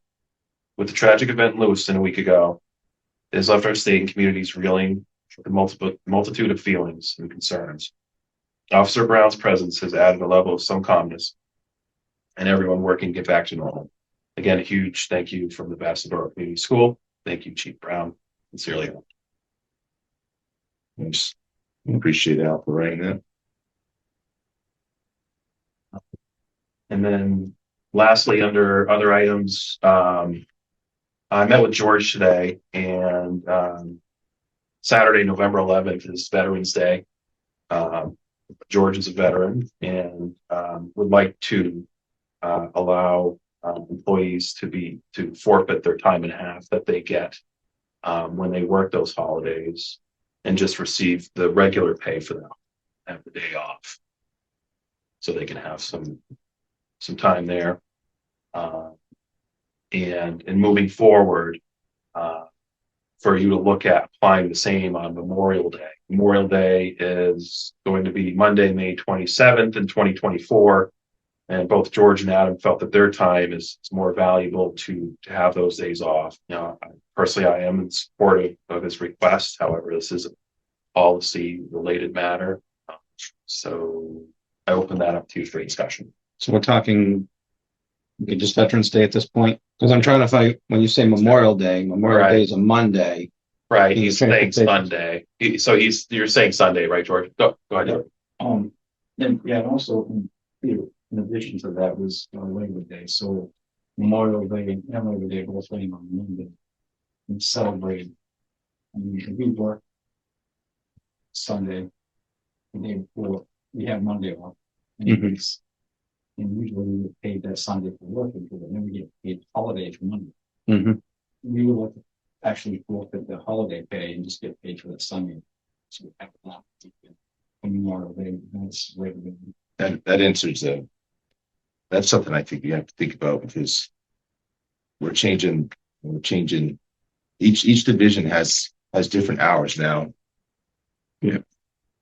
With the tragic event in Lewiston a week ago, it has left our state and communities reeling with a multitude of feelings and concerns. Officer Brown's presence has added a level of some calmness, and everyone working to get back to normal. Again, a huge thank you from the Vassalboro Community School. Thank you, Chief Brown. Sincerely. Thanks. Appreciate Al for writing that. And then lastly, under other items, I met with George today, and Saturday, November 11th is Veterans Day. George is a veteran and would like to allow employees to forfeit their time and a half that they get when they work those holidays and just receive the regular pay for them, have the day off, so they can have some time there. And moving forward, for you to look at applying the same on Memorial Day. Memorial Day is going to be Monday, May 27th in 2024. And both George and Adam felt that their time is more valuable to have those days off. You know, personally, I am in support of his request. However, this is a policy related matter. So I open that up to you for discussion. So we're talking just Veterans Day at this point? Because I'm trying to find, when you say Memorial Day is a Monday. Right, he's saying Sunday. You're saying Sunday, right, George? Go ahead. And also in addition to that was Labor Day. So Memorial Day and Labor Day both laying on Monday and celebrate. I mean, we work Sunday, the day before we have Monday off. And usually we get paid that Sunday for working, but then we get paid holiday for Monday. We would like to actually forfeit the holiday pay and just get paid for that Sunday. So we have that Memorial Day. That's Labor Day. That answers that's something I think you have to think about, because we're changing each division has different hours now. Yeah.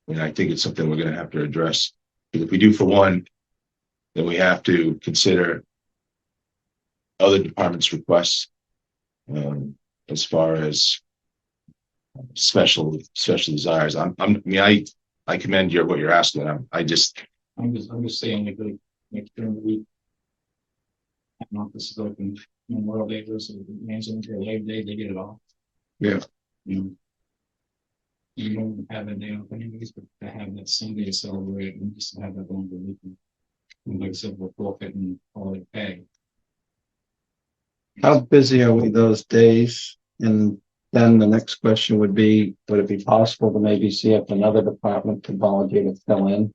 And I think it's something we're going to have to address. Because if we do for one, then we have to consider other departments' requests as far as special desires. I commend what you're asking. I'm just saying, like during the week, I don't know if this is open Memorial Day versus Labor Day, they get it off. Yeah. You don't have a day off anyways, but to have that Sunday to celebrate and just have that longer weekend. And like I said, we're forfeiting holiday pay. How busy are we those days? And then the next question would be, would it be possible to maybe see if another department could volunteer to fill in,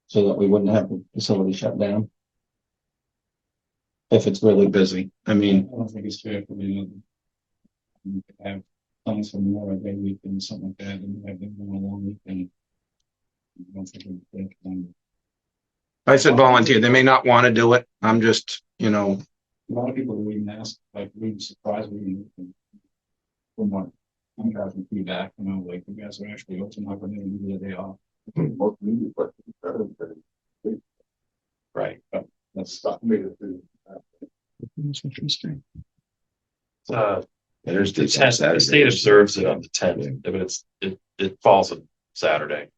so that we wouldn't have the facility shut down if it's really busy? I mean, I don't think it's fair for me to have plans for more day weekend, something like that, and have them going along weekend. I don't think it's fair for them. I said volunteer. They may not want to do it. I'm just, a lot of people would even ask, like, we'd surprise me from what I'm having feedback, like you guys are actually open up and then do the day off. Right. That's stuff made it through. that's interesting. there's The 10th, the state observes it on the 10th, but it falls on Saturday.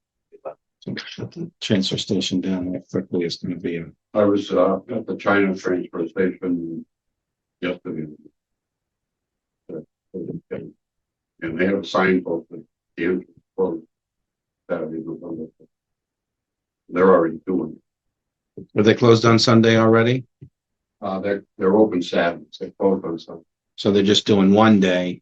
The transfer station down there quickly is going to be I was at the China transfer station yesterday. And they have a sign posted, the entrance closed Saturday, November. They're already doing it. Were they closed on Sunday already? They're open Saturdays, they close on Sunday. So they're just doing one day.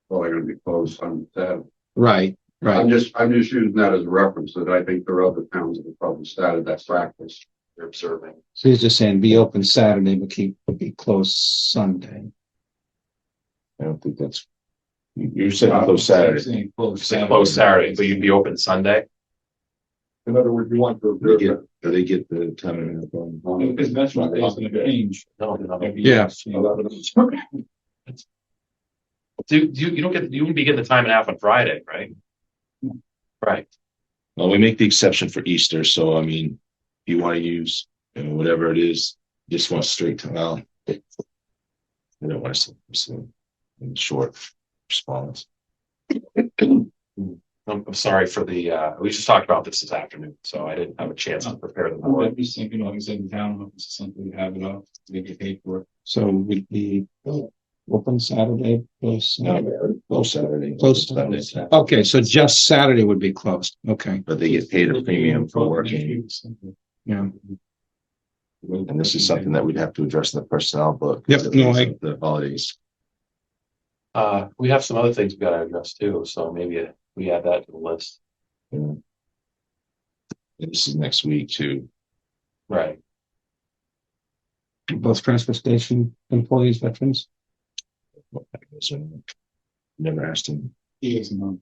Well, they're gonna be closed on Saturday. Right. I'm just using that as a reference, that I think there are other towns that have probably started that practice. They're observing. So he's just saying be open Saturday, but be closed Sunday. I don't think that's. You said close Saturday. Close Saturday, but you'd be open Sunday. In other words, you want to They observe get, that. they get the time and a half on. Because that's what they're gonna change. every Yeah. year. You don't get, you wouldn't be getting the time and a half on Friday, right? Right. Well, we make the exception for Easter, so I mean, if you want to use, you know, whatever it is, just want straight to, well, I don't want to say short response. I'm sorry for the, we just talked about this afternoon, so I didn't have a chance to prepare the board. I'm just thinking, like I said, in town office, something we have it up, they get paid for it. So we'd be open Saturday, close Saturday. Close Sunday. Okay, so just Saturday would be closed. Okay, But they get paid a premium for working. yeah. And this is something that we'd have to address in the personnel book. Yep, no, I- The holidays. We have some other things we gotta address too, so maybe we add that to the list. Yeah. And this is next week too. Right. Both transfer station employees, veterans. Never asked him. He is not.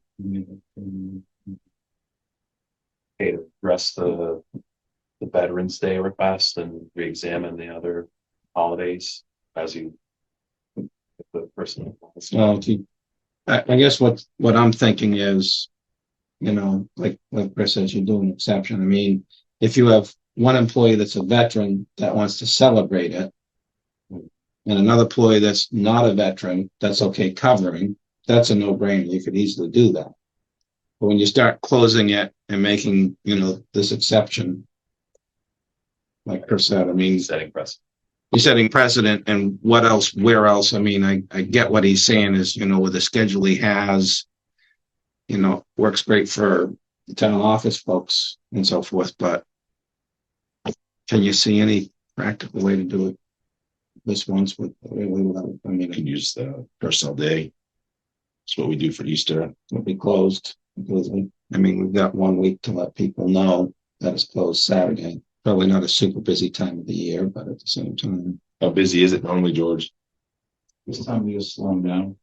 Okay, to address the Veterans Day request and re-examine the other holidays as you. The person. I guess what I'm thinking is, you know, like Chris says, you do an exception. I mean, if you have one employee that's a veteran that wants to celebrate it, and another employee that's not a veteran, that's okay covering, that's a no-brainer. You could easily do that. But when you start closing it and making, you know, this exception, like Chris said, I mean, Setting precedent. you're setting precedent, and what else, where else? I mean, I get what he's saying is, you know, with the schedule he has, you know, works great for the town office folks and so forth, but can you see any practical way to do it this once with, I You mean, can use the personal day. That's what we do for Easter. it'll be closed completely. I mean, we've got 1 week to let people know that it's closed Saturday. Probably not a super busy time of the year, but at the same time. How busy is it normally, George? This time we just slow them down.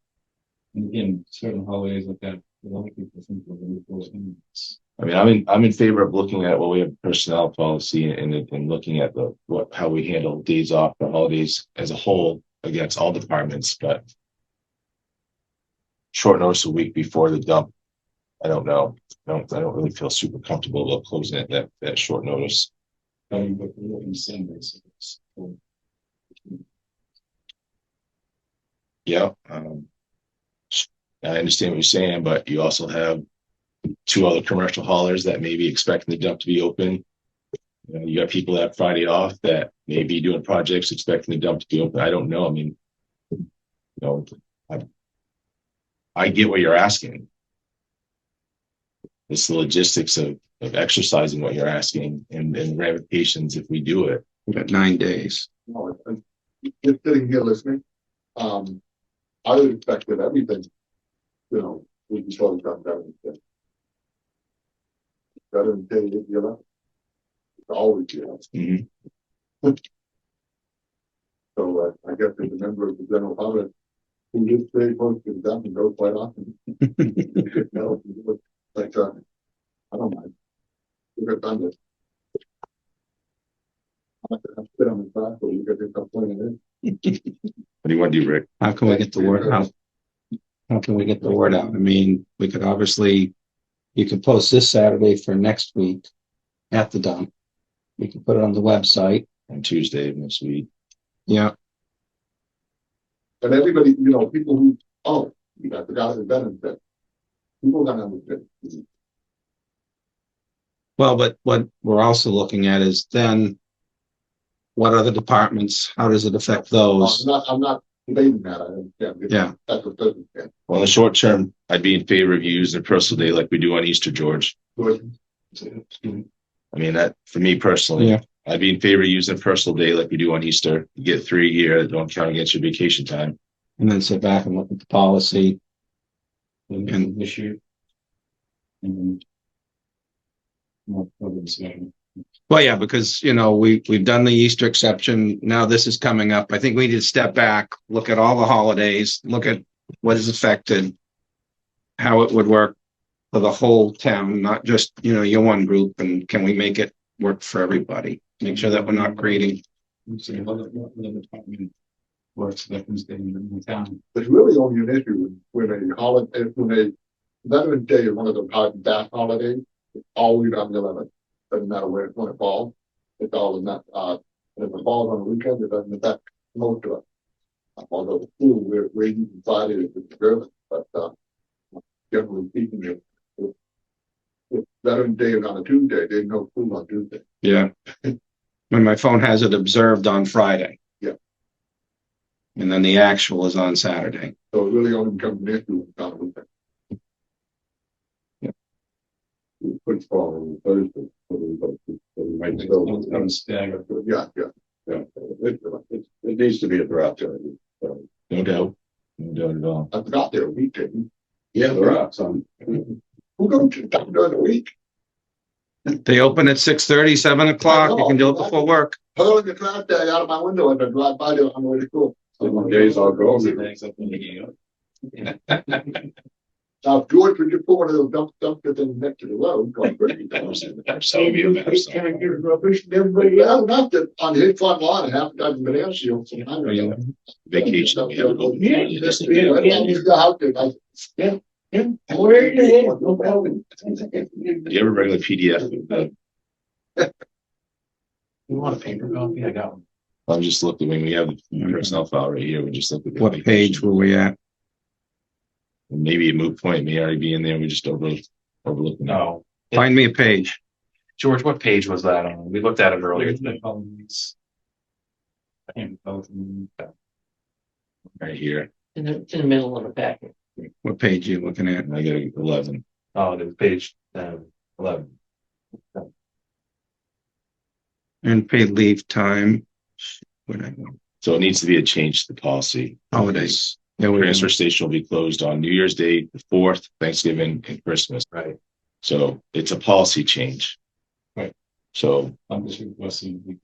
And again, certain holidays like that, a lot of people think we're going to close them. I mean, I'm in favor of looking at what we have personnel policy and looking at how we handle days off for holidays as a whole against all departments, but short notice a week before the dump. I don't know. I don't really feel super comfortable about closing it that short notice. But we're in Sundays. Yeah. I understand what you're saying, but you also have 2 other commercial haulers that may be expecting the dump to be open. You know, you got people that have Friday off that may be doing projects expecting the dump to be open. I don't know. I mean, you know, I get what you're asking. It's the logistics of exercising what you're asking and ramifications if we do it. We've got 9 days. No, just sitting here listening, I would expect that everything, you know, we can totally come down and Veteran Day, you know, it's always, you know. Mm-hmm. So I guess as a member of the general public, who lives very close to the dump and goes quite often. You know, like, I don't mind. We've got done this. I'm not gonna sit on the back, but you got to come playing it. What do you want to do, Rick? How can we get the word out? How can we get the word out? I mean, we could obviously, you could post this Saturday for next week at the dump. We could put it on the website. On Tuesday of next week. Yeah. And everybody, you know, people who, oh, you got the guy who's Veteran Day. People don't understand. Well, but what we're also looking at is then what other departments, how does it affect those? I'm not debating that. I understand. Yeah. That's what doesn't stand. Well, in the short term, I'd be in favor of using a personal day like we do on Easter, George. Good. I mean, that for me personally, Yeah. I'd be in favor of using a personal day like we do on Easter. You get 3 a year that don't count against your vacation time. And then sit back and look at the policy. And this year. And more programs. Well, yeah, because, you know, we've done the Easter exception. Now this is coming up. I think we need to step back, look at all the holidays, look at what is affected, how it would work for the whole town, not just, your one group, and can we make it work for everybody? Make sure that we're not creating. So what department works Veterans Day in the town? There's really only an issue when a holiday, when a Veterans Day is one of the hard back holidays, it's always on the 11th. Doesn't matter when it falls. It's always not, and if it falls on the weekend, it doesn't affect most of us. Although the school, we're using Friday is observant, but, generally speaking, if Veterans Day is on a Tuesday, there's no school on Tuesday. Yeah. When my phone has it observed on Friday. Yeah. And then the actual is on Saturday. So it really only becomes an issue on the weekend. We put fall on Thursday. Might still, I'm staggered. Yeah. it needs to be a draft. So, No doubt. No doubt at all. I forgot there a weekend. yeah, there are some. Who goes to town during the week? They open at 6:30, 7 o'clock. You can do it before work. Hurling the trash bag out of my window and I drive by there on the way to school. Some days I'll go. Now, if George would just put one of those dumpsters in next to the road, going crazy. Carrying your rubbish and everybody else. Well, not that on his front lawn, and half a dozen banana shields. Vacation. We have to go. Yeah, You go out there, like, Where are you? No problem. Do you have a regular PDF? You want a paper copy? I got one. I'm just looking, when we have the personnel file right here, we just look at. the What page were we at? Maybe a moot point may already be in there. We just overlooking. No. Find me a page. George, what page was that on? We looked at it earlier. Right here. It's in the middle of the packet. What page are you looking at? I got 11. Oh, the page 11. And paid leave time. Where'd I go? So it needs to be a change to the policy. Holidays. Yeah, we Transfer station will be closed on New Year's Day, the 4th, Thanksgiving, and Christmas. Right. So it's a policy change. Right. So, I'm just requesting.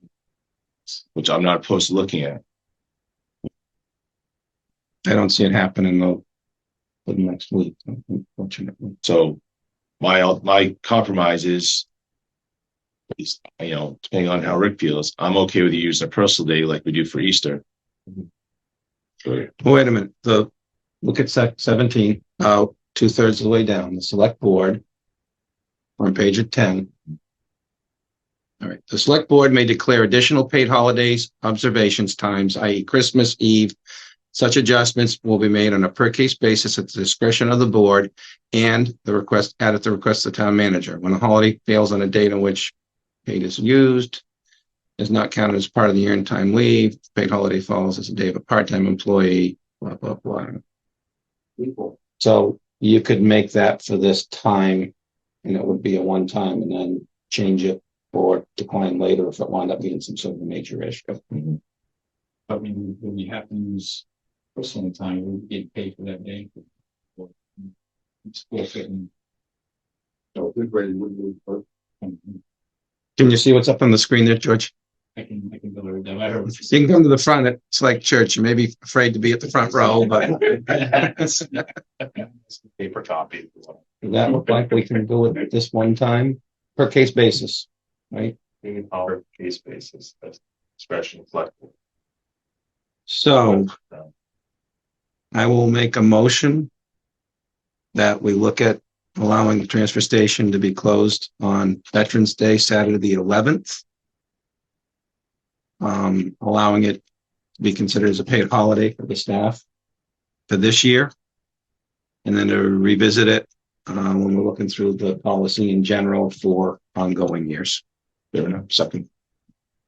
which I'm not opposed to looking at. I don't see it happening though. For the next week, unfortunately. So my compromise is, depending on how Rick feels, I'm okay with you using a personal day like we do for Easter. Sure. Wait a minute, look at 17, 2/3 of the way down, the select board. On page 10. All right, the select board may declare additional paid holidays, observations times, i.e. Christmas Eve. Such adjustments will be made on a per case basis at the discretion of the board and at the request of the town manager. When a holiday fails on a date on which paid is used, is not counted as part of the earned time leave. Paid holiday falls as a day of a part-time employee, blah, blah, blah. So you could make that for this time and it would be a one time and then change it or decline later if it wound up being some sort of a major issue. Mhm. But when you have to use personal time, we get paid for that day. It's forfeiting. So this way you wouldn't lose first. Can you see what's up on the screen there, George? I can deliver them. I heard. You can come to the front. It's like church. You may be afraid to be at the front row, but Paper copy. does that look like we can do it this one time per case basis, right? Our case basis, that's expression flexible. So I will make a motion that we look at allowing the transfer station to be closed on Veterans Day, Saturday, the 11th. Allowing it to be considered as a paid holiday for the staff for this year. And then to revisit it when we're looking through the policy in general for ongoing years. Fair enough. Second.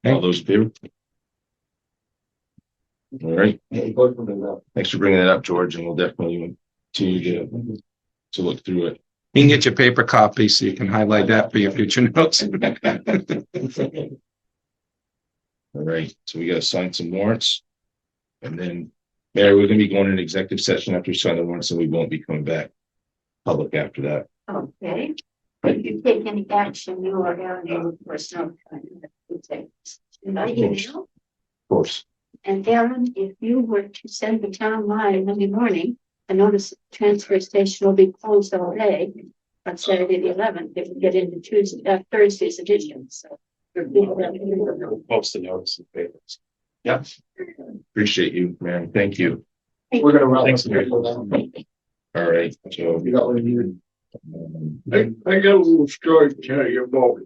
All those in favor? All right. Thanks for bringing that up, George, and we'll definitely continue to look through it. You can get your paper copy so you can highlight that for your future notes. All right, so we gotta sign some warrants. And then, Mary, we're gonna be going into executive session after we sign the warrants, so we won't be coming back public after that. Okay, if you take any action, you are eligible for personnel. By email, Of course. and Aaron, if you were to send the town line Monday morning, a notice the transfer station will be closed all day. on Saturday the 11th, they would get into Thursday's edition, so. Post the notice in the papers. Yeah, Appreciate you, man. Thank you. We're gonna wrap Thanks, up. Mary. All right, so. You got what you needed. um, I got a little story to tell you about